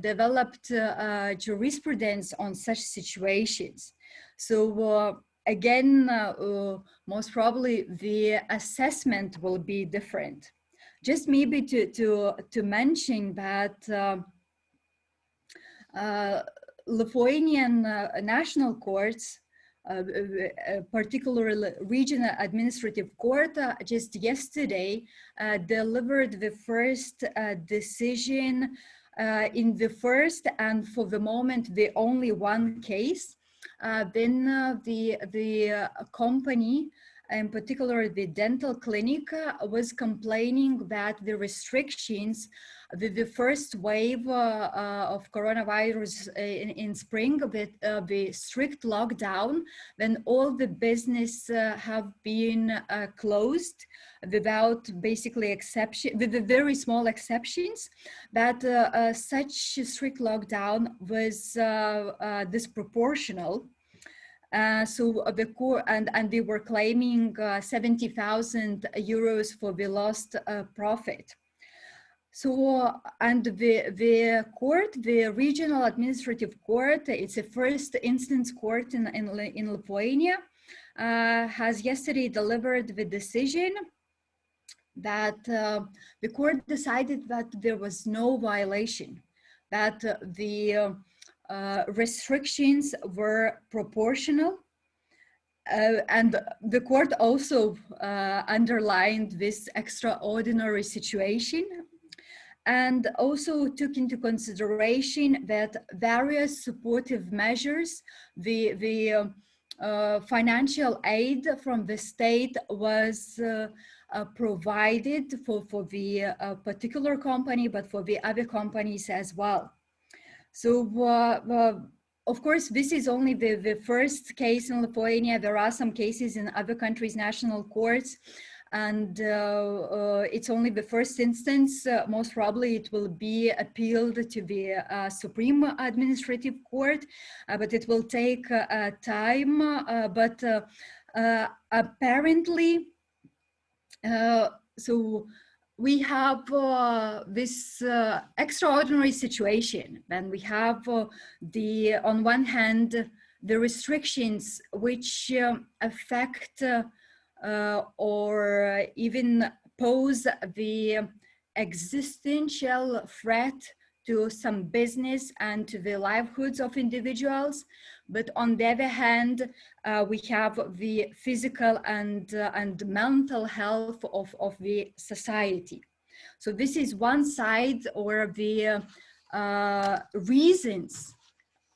developed jurisprudence on such situations. So again, most probably the assessment will be different. Just maybe to mention that Lithuanian national courts, particularly regional administrative court, just yesterday delivered the first decision in the first, and for the moment the only one case. Then the company, in particular the dental clinic, was complaining that the restrictions, the first wave of coronavirus in spring, with the strict lockdown, then all the business have been closed without basically exception, with the very small exceptions, that such strict lockdown was disproportional. So the court, and they were claiming 70,000 euros for the lost profit. So, and the court, the regional administrative court, it's a first instance court in Lithuania, has yesterday delivered the decision that the court decided that there was no violation, that the restrictions were proportional, and the court also underlined this extraordinary situation, and also took into consideration that various supportive measures, the financial aid from the state was provided for the particular company, but for the other companies as well. So, of course, this is only the first case in Lithuania. There are some cases in other countries' national courts, and it's only the first instance. Most probably it will be appealed to the Supreme Administrative Court, but it will take time. But apparently, so we have this extraordinary situation. Then we have on one hand, the restrictions which affect or even pose the existential threat to some business and to the livelihoods of individuals. But on the other hand, we have the physical and mental health of the society. So this is one side, or the reasons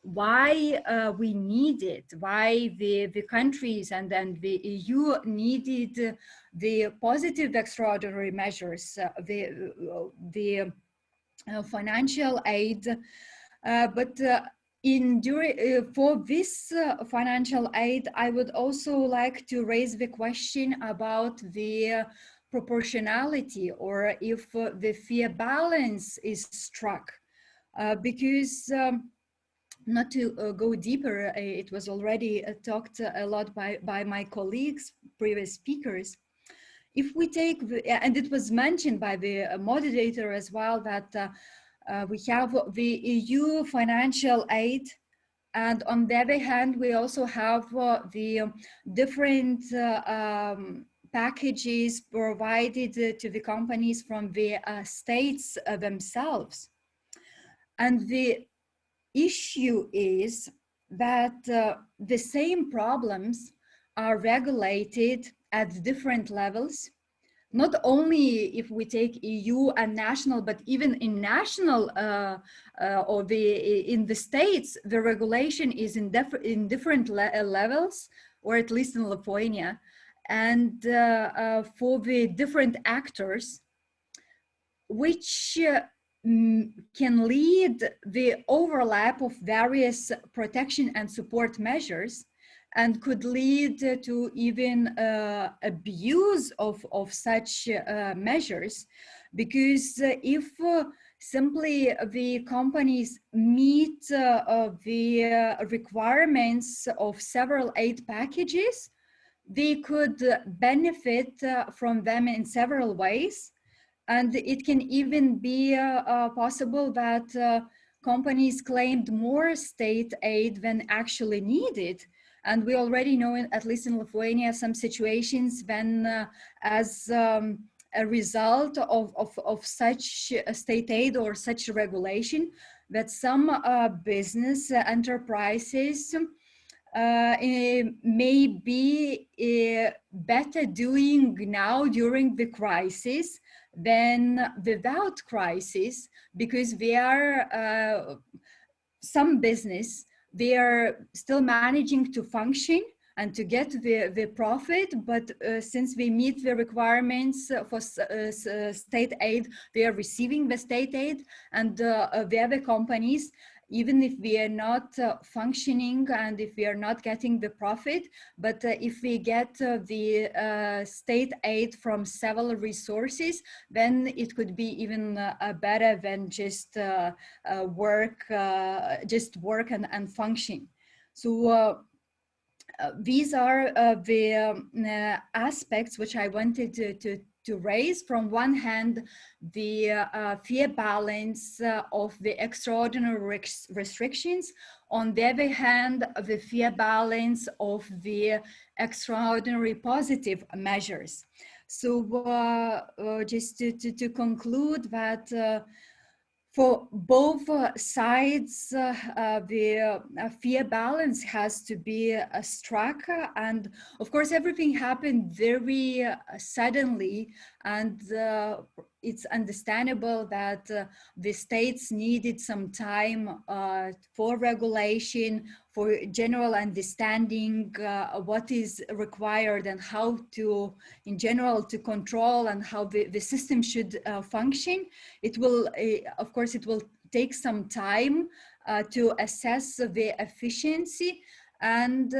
why we need it, why the countries and then the EU needed the positive extraordinary measures, the financial aid, but for this financial aid, I would also like to raise the question about the proportionality, or if the fair balance is struck, because not to go deeper, it was already talked a lot by my colleagues, previous speakers. If we take, and it was mentioned by the moderator as well, that we have the EU financial aid, and on the other hand, we also have the different packages provided to the companies from the states themselves. And the issue is that the same problems are regulated at different levels, not only if we take EU and national, but even in national or in the states, the regulation is in different levels, or at least in Lithuania. And for the different actors, which can lead the overlap of various protection and support measures, and could lead to even abuse of such measures, because if simply the companies meet the requirements of several aid packages, they could benefit from them in several ways. And it can even be possible that companies claimed more state aid than actually needed. And we already know, at least in Lithuania, some situations when as a result of such state aid or such regulation, that some business enterprises may be better doing now during the crisis than without crisis, because they are some business, they are still managing to function and to get the profit, but since we meet the requirements for state aid, they are receiving the state aid, and the other companies, even if we are not functioning and if we are not getting the profit, but if we get the state aid from several resources, then it could be even better than just work and function. So these are the aspects which I wanted to raise. From one hand, the fair balance of the extraordinary restrictions. On the other hand, the fair balance of the extraordinary positive measures. So just to conclude that for both sides, the fair balance has to be struck. And of course, everything happened very suddenly, and it's understandable that the states needed some time for regulation, for general understanding what is required and how to, in general, to control and how the system should function. It will, of course, it will take some time to assess the efficiency, and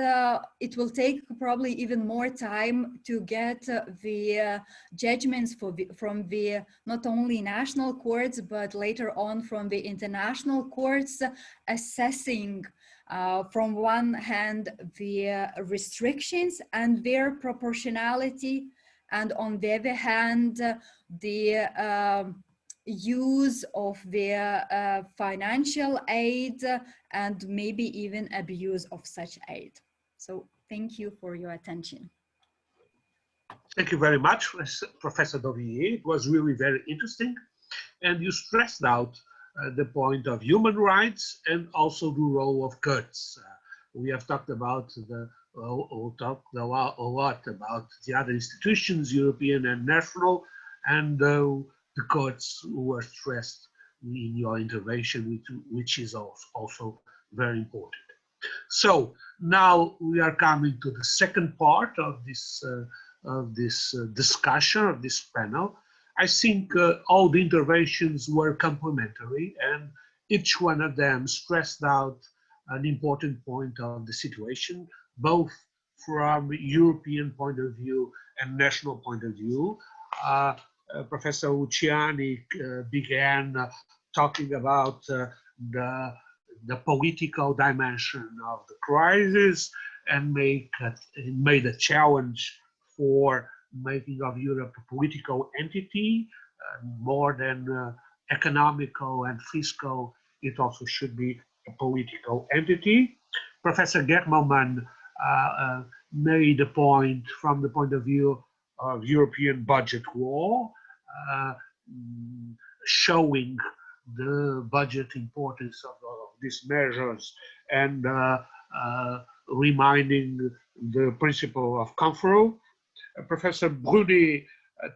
it will take probably even more time to get the judgments from the not only national courts, but later on from the international courts, assessing from one hand the restrictions and their proportionality, and on the other hand the use of the financial aid and maybe even abuse of such aid. So thank you for your attention. Thank you very much, Professor Dovile. It was really very interesting. And you stressed out the point of human rights and also the role of courts. We have talked about we'll talk a lot about the other institutions, European and national, and the courts were stressed in your intervention, which is also very important. So now we are coming to the second part of this discussion, of this panel. I think all the interventions were complementary, and each one of them stressed out an important point of the situation, both from European point of view and national point of view. Professor Luciani began talking about the political dimension of the crisis and made a challenge for making of Europe a political entity, more than economical and fiscal. It also should be a political entity. Professor Germelmann made a point from the point of view of European budget law, showing the budget importance of these measures and reminding the principle of control. Professor Brunet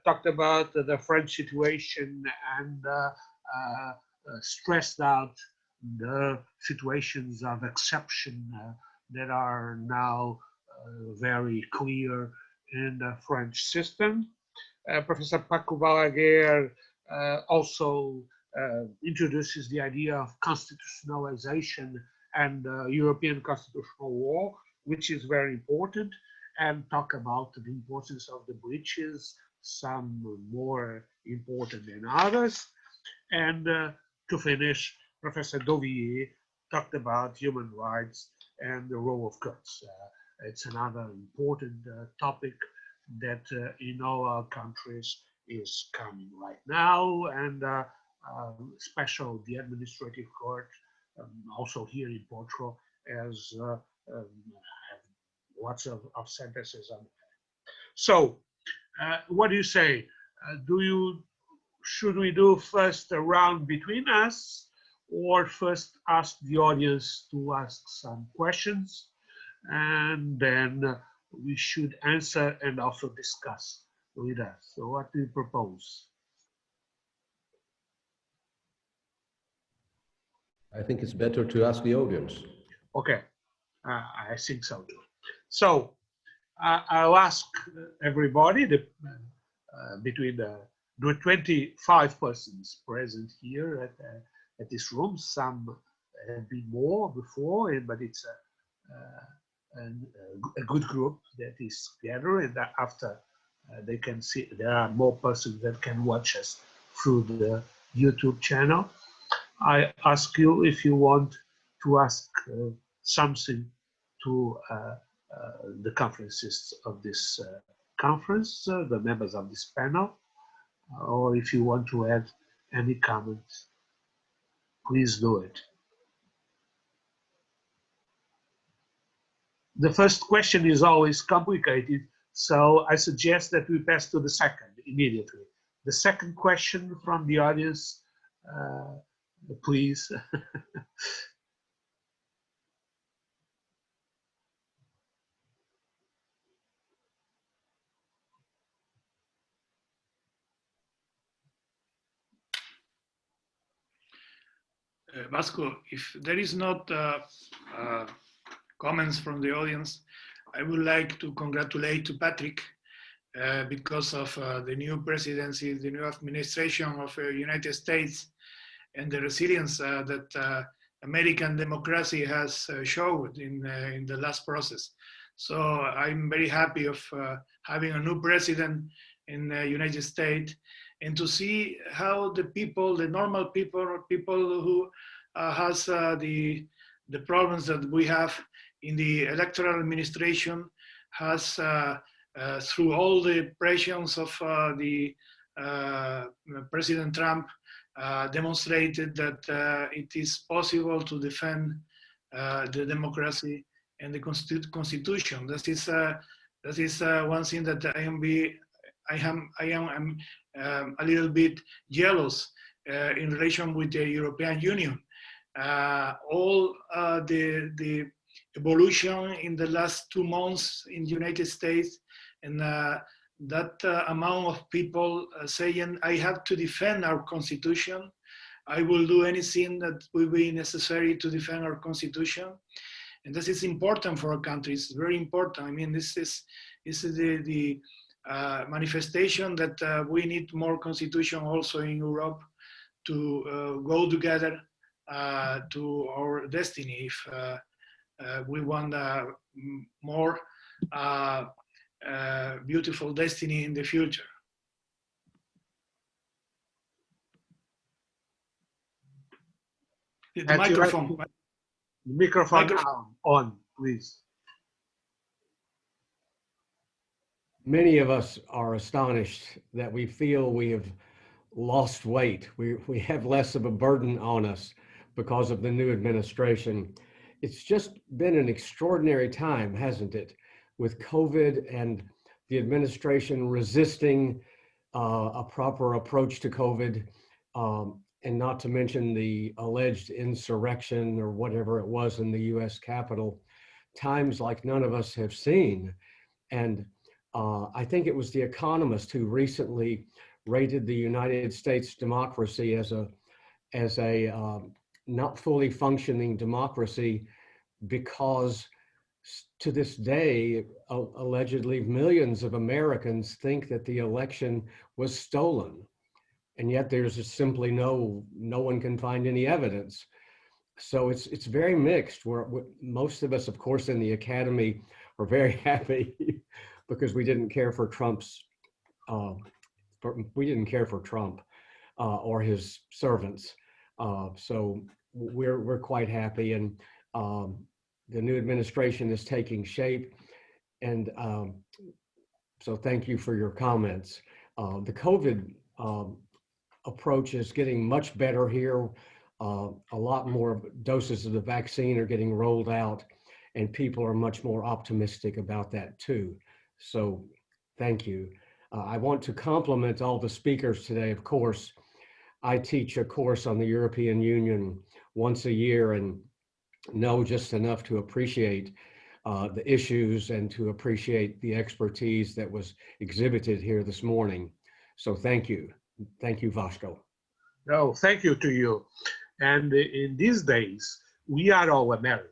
talked about the French situation and stressed out the situations of exception that are now very clear in the French system. Professor Paco Balaguer also introduces the idea of constitutionalization and European constitutional law, which is very important, and talk about the importance of the breaches, some more important than others. And to finish, Professor Dovile talked about human rights and the role of courts. It's another important topic that in all our countries is coming right now, and especially the administrative court, also here in Portugal, has lots of sentences on it. So, what do you say? Should we do first a round between us, or first ask the audience to ask some questions, and then we should answer and also discuss with us? So what do you propose? I think it's better to ask the audience. Okay, I think so too. So I'll ask everybody, between the 25 persons present here at this room. Some have been more before, but it's a good group that is together, and after they can see, there are more persons that can watch us through the YouTube channel. I ask you if you want to ask something to the conferences of this conference, the members of this panel, or if you want to add any comments, please do it. The first question is always complicated, so I suggest that we pass to the second immediately. The second question from the audience, please. Vasco, if there is not comments from the audience, I would like to congratulate to Patrick because of the new presidency, the new administration of the United States, and the resilience that American democracy has showed in the last process. So I'm very happy of having a new president in the United States, and to see how the people, the normal people, people who has the problems that we have in the electoral administration, has through all the pressures of the President Trump, demonstrated that it is possible to defend the democracy and the Constitution. That is one thing that am a little bit jealous in relation with the European Union. All the evolution in the last 2 months in the United States, and that amount of people saying, I have to defend our constitution. I will do anything that will be necessary to defend our constitution. And this is important for our country. It's very important. I mean, this is the manifestation that we need more constitution also in Europe to go together to our destiny. If we want a more beautiful destiny in the future. The microphone. Microphone on, please. Many of us are astonished that we feel we have lost weight. We have less of a burden on us because of the new administration. It's just been an extraordinary time, hasn't it? With COVID and the administration resisting a proper approach to COVID, and not to mention the alleged insurrection or whatever it was in the US Capitol, times like none of us have seen. And I think it was The Economist who recently rated the United States democracy as a not fully functioning democracy, because to this day, allegedly millions of Americans think that the election was stolen. And yet there's just simply no one can find any evidence. So it's very mixed. Most of us, of course, in the academy are very happy because we didn't care for Trump or his servants. So we're quite happy, and the new administration is taking shape. And so thank you for your comments. The COVID approach is getting much better here. A lot more doses of the vaccine are getting rolled out, and people are much more optimistic about that too. So thank you. I want to compliment all the speakers today. Of course, I teach a course on the European Union once a year and know just enough to appreciate the issues and to appreciate the expertise that was exhibited here this morning. So thank you. Thank you, Vasco. No, thank you to you. And in these days, we are all American.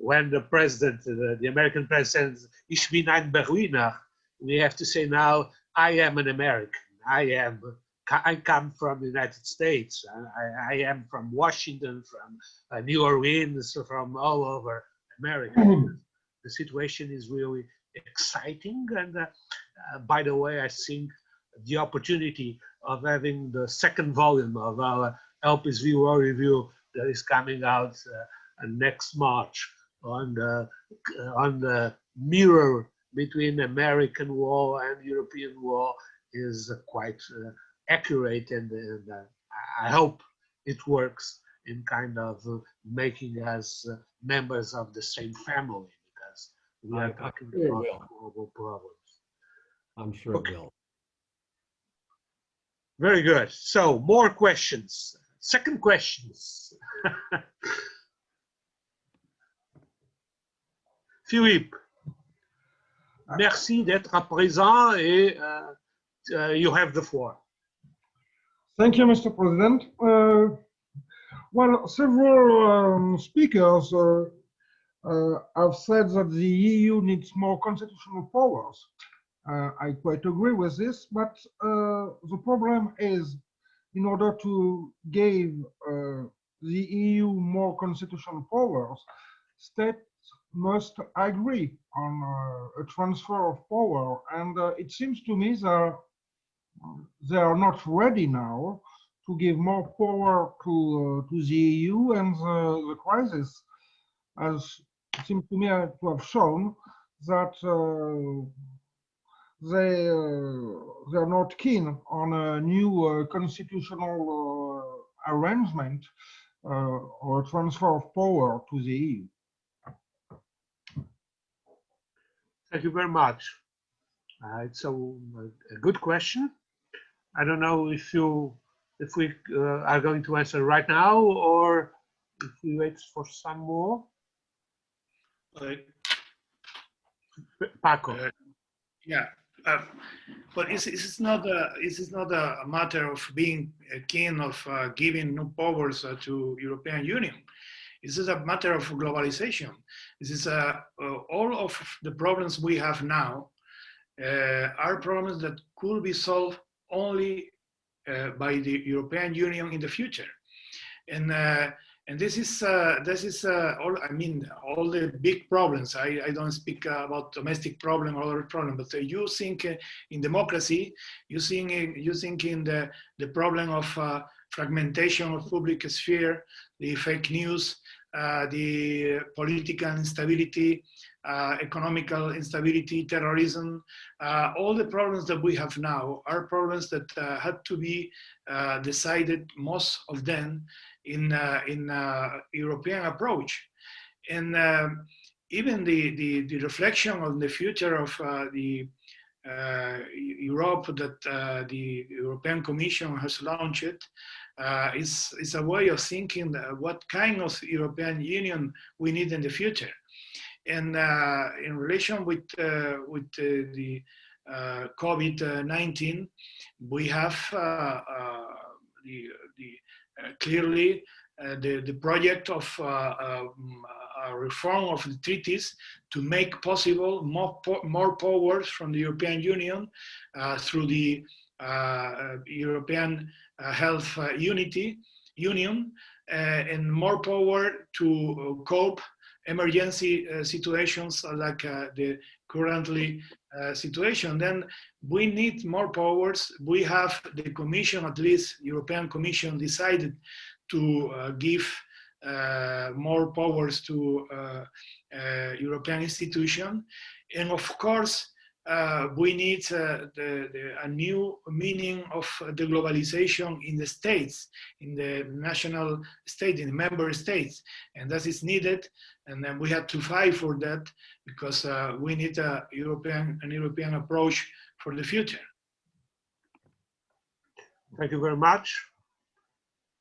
When the president, the American president, Ich bin ein Berliner, we have to say now, I am an American. I come from the United States. I am from Washington, from New Orleans, from all over America. The situation is really exciting. And by the way, I think the opportunity of having the second volume of our Elpis View Review that is coming out next March on the mirror between American war and European war is quite accurate, and I hope it works in kind of making us members of the same family, because we are talking about global problems. I'm sure it will. Very good. So more questions. Second questions. Philippe, merci d'être présent et you have the floor. Thank you, Mr. President. Well, several speakers have said that the EU needs more constitutional powers. I quite agree with this, but the problem is, in order to give the EU more constitutional powers, states must agree on a transfer of power, and it seems to me that they are not ready now to give more power to the EU, and the crisis has, it seems to me, to have shown that they are not keen on a new constitutional arrangement or transfer of power to the EU. Thank you very much. It's a good question. I don't know if we are going to answer right now or if we wait for some more. Paco. Yeah, but this is not a matter of being keen of giving new powers to European Union. This is a matter of globalization. This is all of the problems we have now are problems that could be solved only by the European Union in the future. And this is all. I mean, all the big problems. I don't speak about domestic problem or other problem, but you think in democracy, you think in the problem of fragmentation of public sphere, the fake news, the political instability, economical instability, terrorism. All the problems that we have now are problems that had to be decided, most of them, in European approach. And even the reflection on the future of the Europe that the European Commission has launched is a way of thinking what kind of European Union we need in the future. And in relation with the COVID-19, we have clearly the project of a reform of the treaties to make possible more powers from the European Union through the European Health Union and more power to cope emergency situations like the currently situation. Then we need more powers. We have the Commission, at least European Commission, decided to give more powers to European institutions. And of course, we need a new meaning of the globalization in the states, in the national state, in the member states. And that is needed. And then we have to fight for that because we need an European approach for the future. Thank you very much.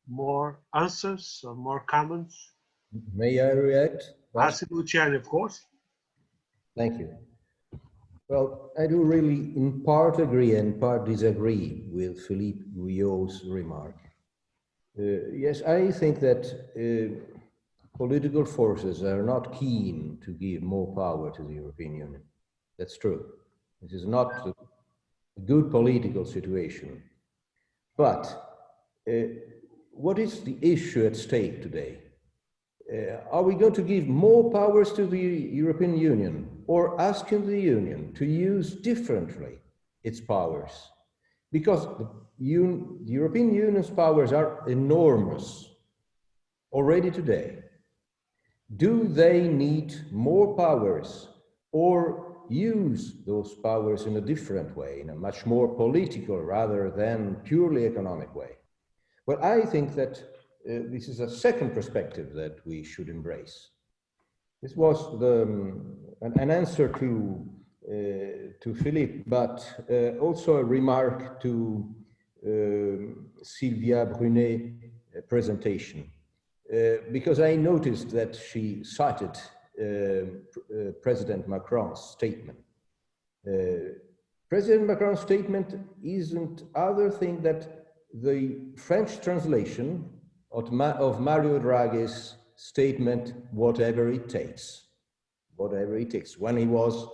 More answers or more comments? May I react? Massimo, Luciani, of course. Thank you. Well, I do really in part agree and part disagree with Philippe Guyot's remark. Yes, I think that political forces are not keen to give more power to the European Union. That's true. This is not a good political situation. But what is the issue at stake today? Are we going to give more powers to the European Union or asking the Union to use differently its powers? Because the European Union's powers are enormous already today. Do they need more powers or use those powers in a different way, in a much more political rather than purely economic way? Well, I think that this is a second perspective that we should embrace. This was an answer to Philippe, but also a remark to Sylvia Brunet presentation, because I noticed that she cited President Macron's statement. President Macron's statement isn't other thing that the French translation of Mario Draghi's statement, whatever it takes, when he was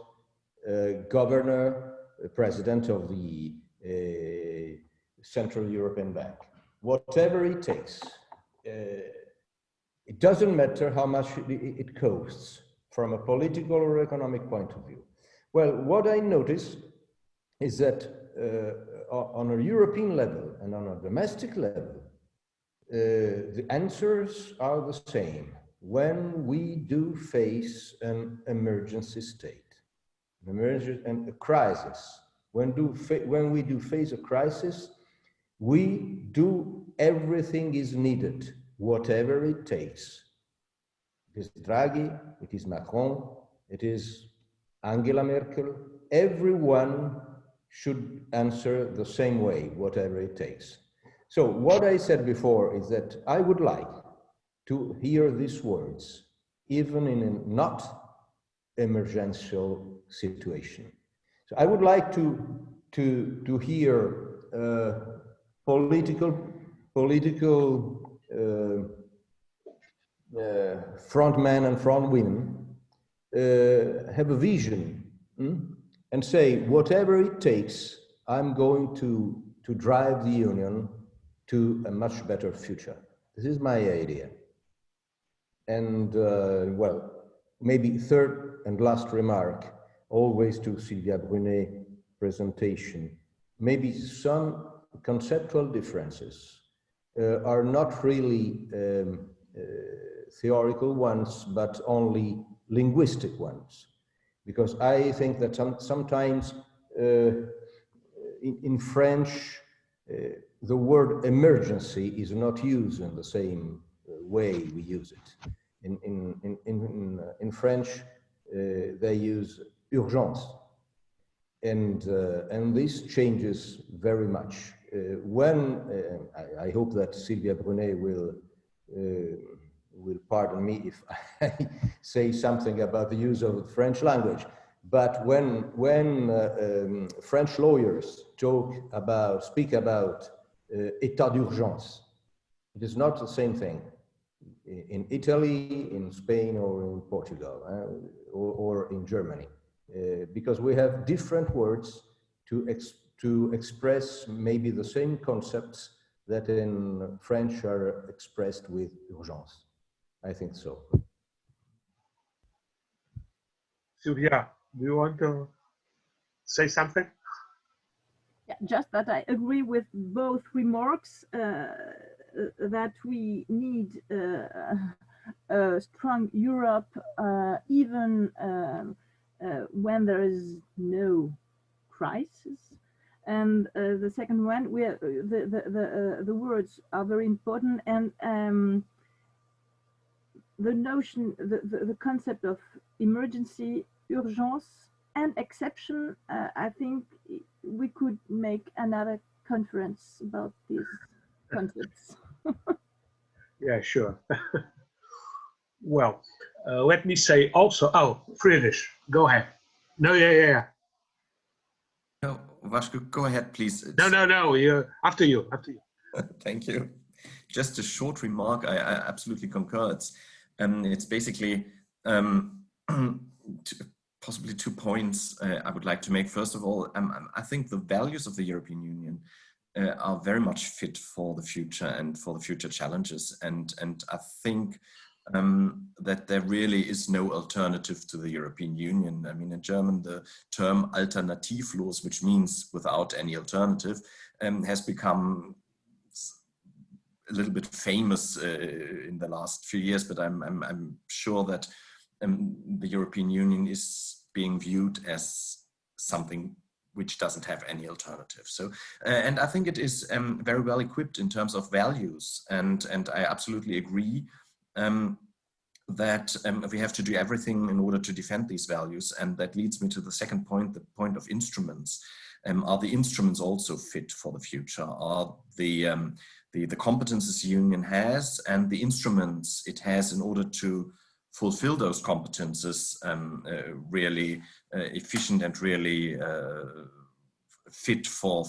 governor, president of the Central European Bank. Whatever it takes. It doesn't matter how much it costs from a political or economic point of view. Well, what I notice is that on a European level and on a domestic level, the answers are the same when we do face an emergency state, and a crisis. When we do face a crisis, we do everything is needed, whatever it takes. It is Draghi, it is Macron, it is Angela Merkel, everyone should answer the same way, whatever it takes. So what I said before is that I would like to hear these words, even in a not emergential situation. So I would like to hear political frontmen and frontwomen have a vision and say, whatever it takes, I'm going to drive the Union to a much better future. This is my idea. And well, maybe third and last remark, always to Sylvia Brunet presentation, maybe some conceptual differences are not really theoretical ones, but only linguistic ones. Because I think that sometimes in French, the word emergency is not used in the same way we use it. In French, they use urgence, and this changes very much. I hope that Sylvia Brunet will pardon me if I say something about the use of the French language, but when French lawyers speak about état d'urgence, it is not the same thing in Italy, in Spain, or in Portugal, or in Germany, because we have different words to express maybe the same concepts that in French are expressed with urgence. I think so. Sylvia, do you want to say something? Yeah, just that I agree with both remarks, that we need a strong Europe, even when there is no crisis. And the second one, the words are very important, and the notion, the concept of emergency, urgence, and exception, I think we could make another conference about these concepts. Yeah, sure. Well, let me say also, Friedrich, go ahead. No, yeah. No, Vasco, go ahead, please. No, after you. Thank you. Just a short remark. I absolutely concur. It's basically possibly 2 points I would like to make. First of all, I think the values of the European Union are very much fit for the future and for the future challenges. And I think that there really is no alternative to the European Union. I mean, in German, the term alternativlos, which means without any alternative, has become a little bit famous in the last few years, but I'm sure that the European Union is being viewed as something which doesn't have any alternative. So, and I think it is very well equipped in terms of values, and I absolutely agree that we have to do everything in order to defend these values, and that leads me to the second point, the point of instruments. Are the instruments also fit for the future? Are the competences the Union has and the instruments it has in order to fulfill those competences really efficient and really fit for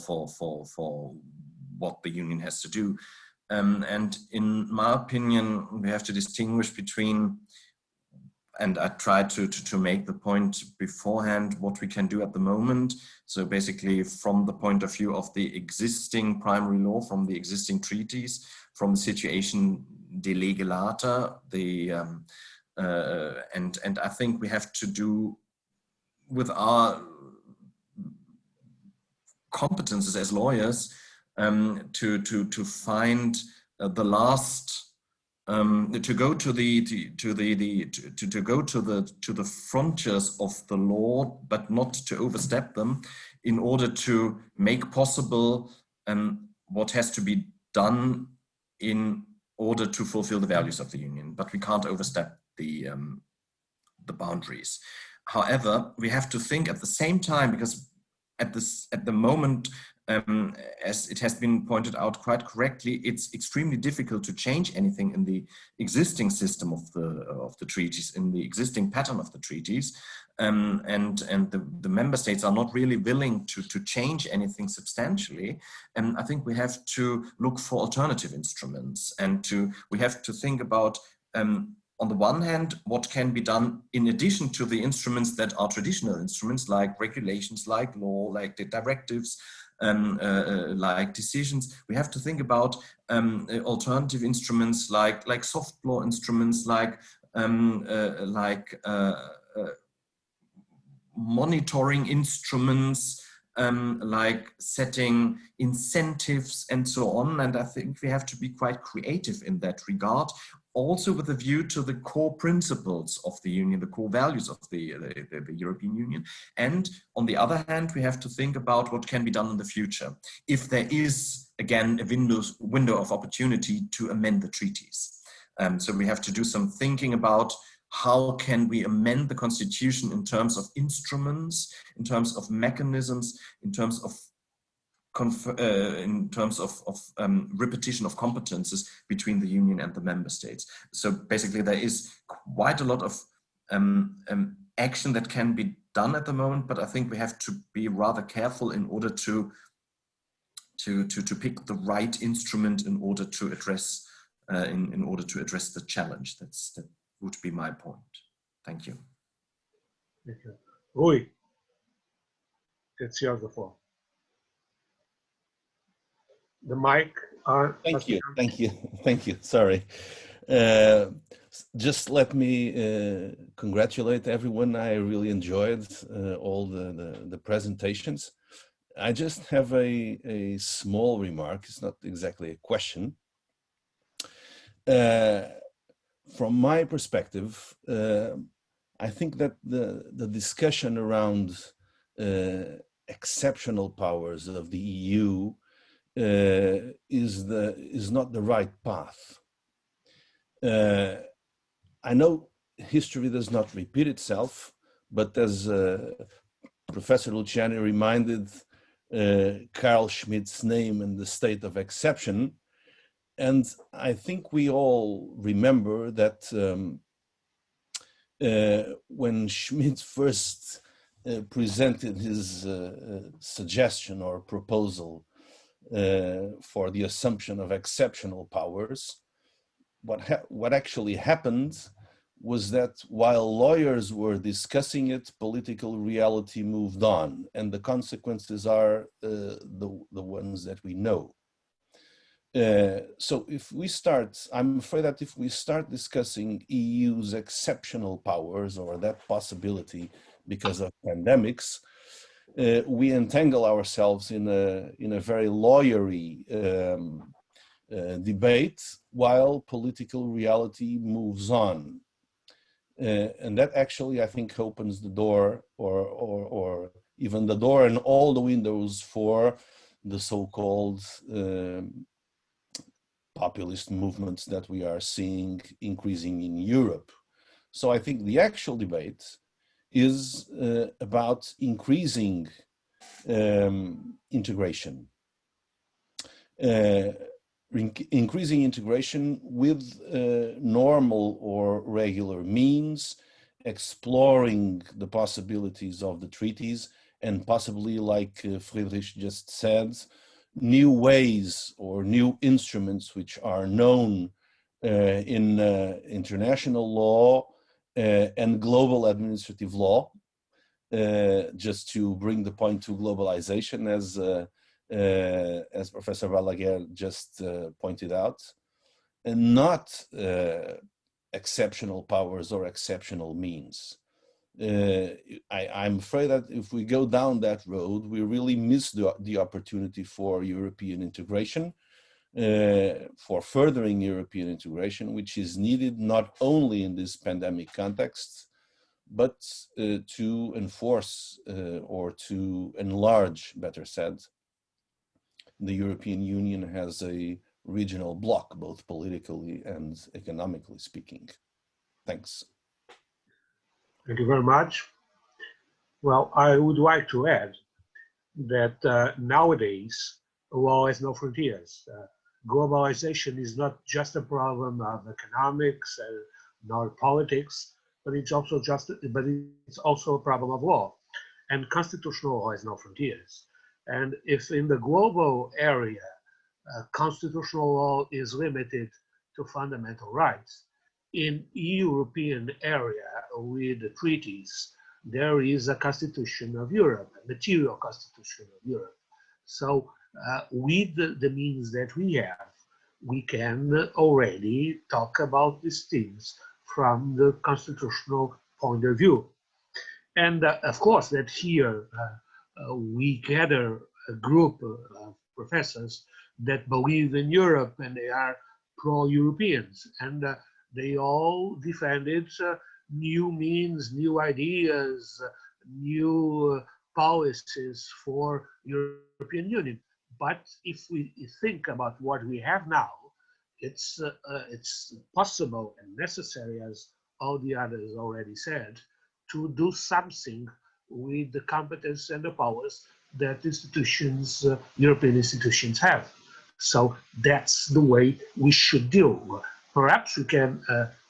what the Union has to do? And in my opinion, we have to distinguish between, and I tried to make the point beforehand, what we can do at the moment. So basically from the point of view of the existing primary law, from the existing treaties, from the situation de lege lata, and I think we have to do with our competences as lawyers to find the last to go to the frontiers of the law, but not to overstep them, in order to make possible what has to be done in order to fulfill the values of the Union. But we can't overstep the boundaries. However, we have to think at the same time, because at the moment, as it has been pointed out quite correctly, it's extremely difficult to change anything in the existing system of the treaties, in the existing pattern of the treaties, and the member states are not really willing to change anything substantially. And I think we have to look for alternative instruments, and we have to think about, on the one hand, what can be done in addition to the instruments that are traditional instruments, like regulations, like law, like the directives, like decisions. We have to think about alternative instruments like soft law instruments, like monitoring instruments, like setting incentives and so on. And I think we have to be quite creative in that regard, also with a view to the core principles of the Union, the core values of the European Union. And on the other hand, we have to think about what can be done in the future, if there is, again, a window of opportunity to amend the treaties. So we have to do some thinking about how can we amend the constitution in terms of instruments, in terms of mechanisms, in terms of repetition of competences between the Union and the member states. So basically there is quite a lot of action that can be done at the moment, but I think we have to be rather careful in order to pick the right instrument in order to address the challenge. That would be my point. Thank you. Thank you. Rui, it's yours before. The mic. Thank you. Sorry. Just let me congratulate everyone. I really enjoyed all the presentations. I just have a small remark. It's not exactly a question. From my perspective, I think that the discussion around exceptional powers of the EU is not the right path. I know history does not repeat itself, but as Professor Luciani reminded Carl Schmitt's name in the state of exception, and I think we all remember that when Schmitt first presented his suggestion or proposal for the assumption of exceptional powers, what actually happened was that while lawyers were discussing it, political reality moved on, and the consequences are the ones that we know. So if we start, I'm afraid that if we start discussing EU's exceptional powers or that possibility because of pandemics, we entangle ourselves in a very lawyery debate while political reality moves on. And that actually, I think, opens the door or even the door and all the windows for the so-called populist movements that we are seeing increasing in Europe. So I think the actual debate is about increasing integration. Increasing integration with normal or regular means, exploring the possibilities of the treaties, and possibly, like Friedrich just said, new ways or new instruments which are known in international law and global administrative law, just to bring the point to globalization, as Professor Balaguer just pointed out, and not exceptional powers or exceptional means. I'm afraid that if we go down that road, we really miss the opportunity for European integration, for furthering European integration, which is needed not only in this pandemic context, but to enforce or to enlarge, better said, the European Union has a regional bloc, both politically and economically speaking. Thanks. Thank you very much. Well, I would like to add that nowadays, law has no frontiers. Globalization is not just a problem of economics nor politics, but it's also a problem of law. And constitutional law has no frontiers. And if in the global area, constitutional law is limited to fundamental rights, in European area with the treaties, there is a constitution of Europe, a material constitution of Europe. So with the means that we have, we can already talk about these things from the constitutional point of view. And of course that here we gather a group of professors that believe in Europe and they are pro-Europeans, and they all defended new means, new ideas, new policies for European Union. But if we think about what we have now, it's possible and necessary, as all the others already said, to do something with the competence and the powers that institutions, European institutions have. So that's the way we should deal. Perhaps we can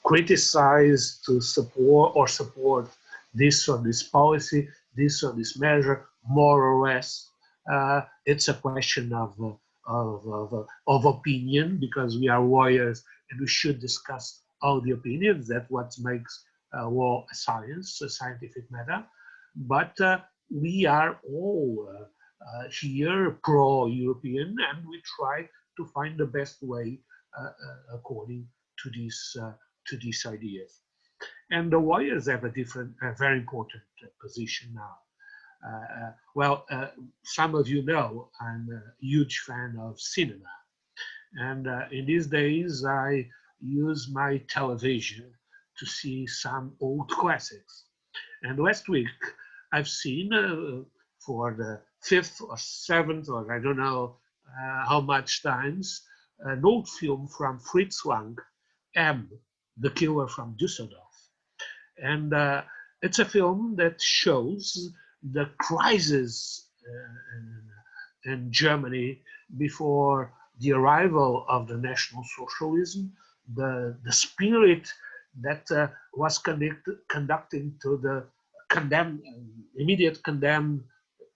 criticize to support this or this policy, this or this measure, more or less. It's a question of opinion, because we are lawyers and we should discuss all the opinions. That's what makes law a science, a scientific matter. But we are all here pro-European, and we try to find the best way according to these ideas. And the lawyers have a very important position now. Some of you know I'm a huge fan of cinema, and in these days I use my television to see some old classics. And last week I've seen for the 5th or 7th, or I don't know how much times, an old film from Fritz Lang, M, the Killer from Düsseldorf. And it's a film that shows the crisis in Germany before the arrival of the National Socialism, the spirit that was conducting to the immediate condemn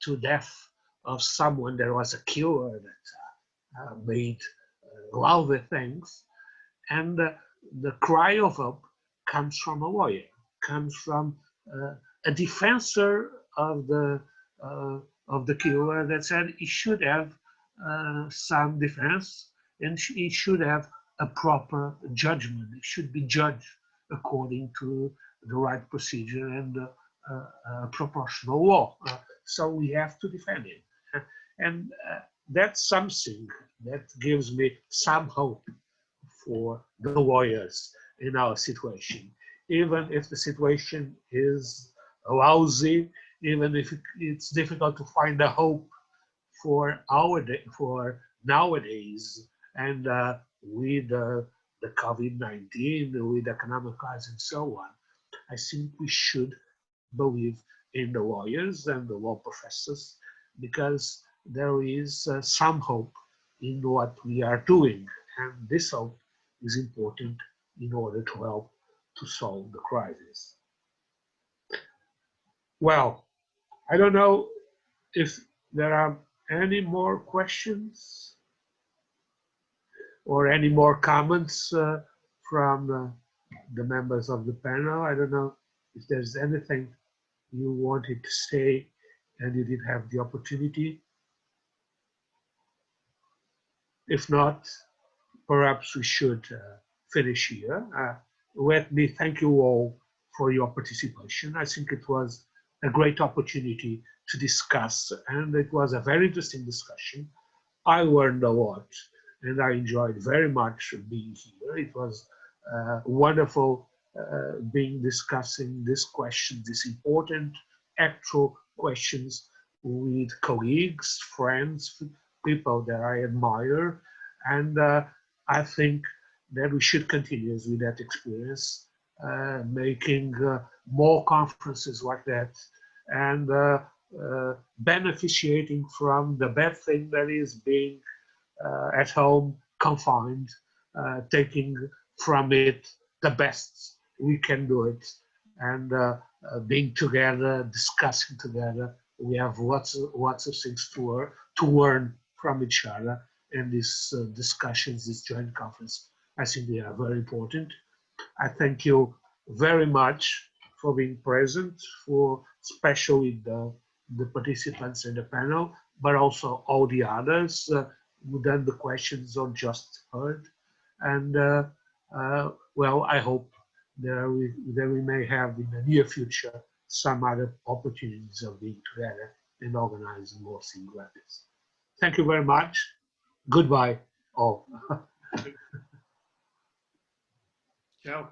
to death of someone. There was a killer that made louder things. And the cry of hope comes from a lawyer, comes from a defensor of the killer that said he should have some defense, and he should have a proper judgment. It should be judged according to the right procedure and proportional law. So we have to defend it. And that's something that gives me some hope for the lawyers in our situation. Even if the situation is lousy, even if it's difficult to find a hope for nowadays, and with the COVID-19, with economic crisis and so on, I think we should believe in the lawyers and the law professors, because there is some hope in what we are doing, and this hope is important in order to help to solve the crisis. Well, I don't know if there are any more questions or any more comments from the members of the panel. I don't know if there's anything you wanted to say and you didn't have the opportunity. If not, perhaps we should finish here. Let me thank you all for your participation. I think it was a great opportunity to discuss, and it was a very interesting discussion. I learned a lot, and I enjoyed very much being here. It was wonderful discussing this question, this important, actual questions with colleagues, friends, people that I admire, and I think that we should continue with that experience, making more conferences like that, and beneficiating from the bad thing that is being at home confined, taking from it the best we can do it, and being together, discussing together. We have lots of things to learn from each other, and these discussions, this joint conference, I think they are very important. I thank you very much for being present, for especially the participants in the panel, but also all the others who done the questions or just heard. And well, I hope that we may have in the near future some other opportunities of being together and organizing more things like this. Thank you very much. Goodbye, all. Ciao.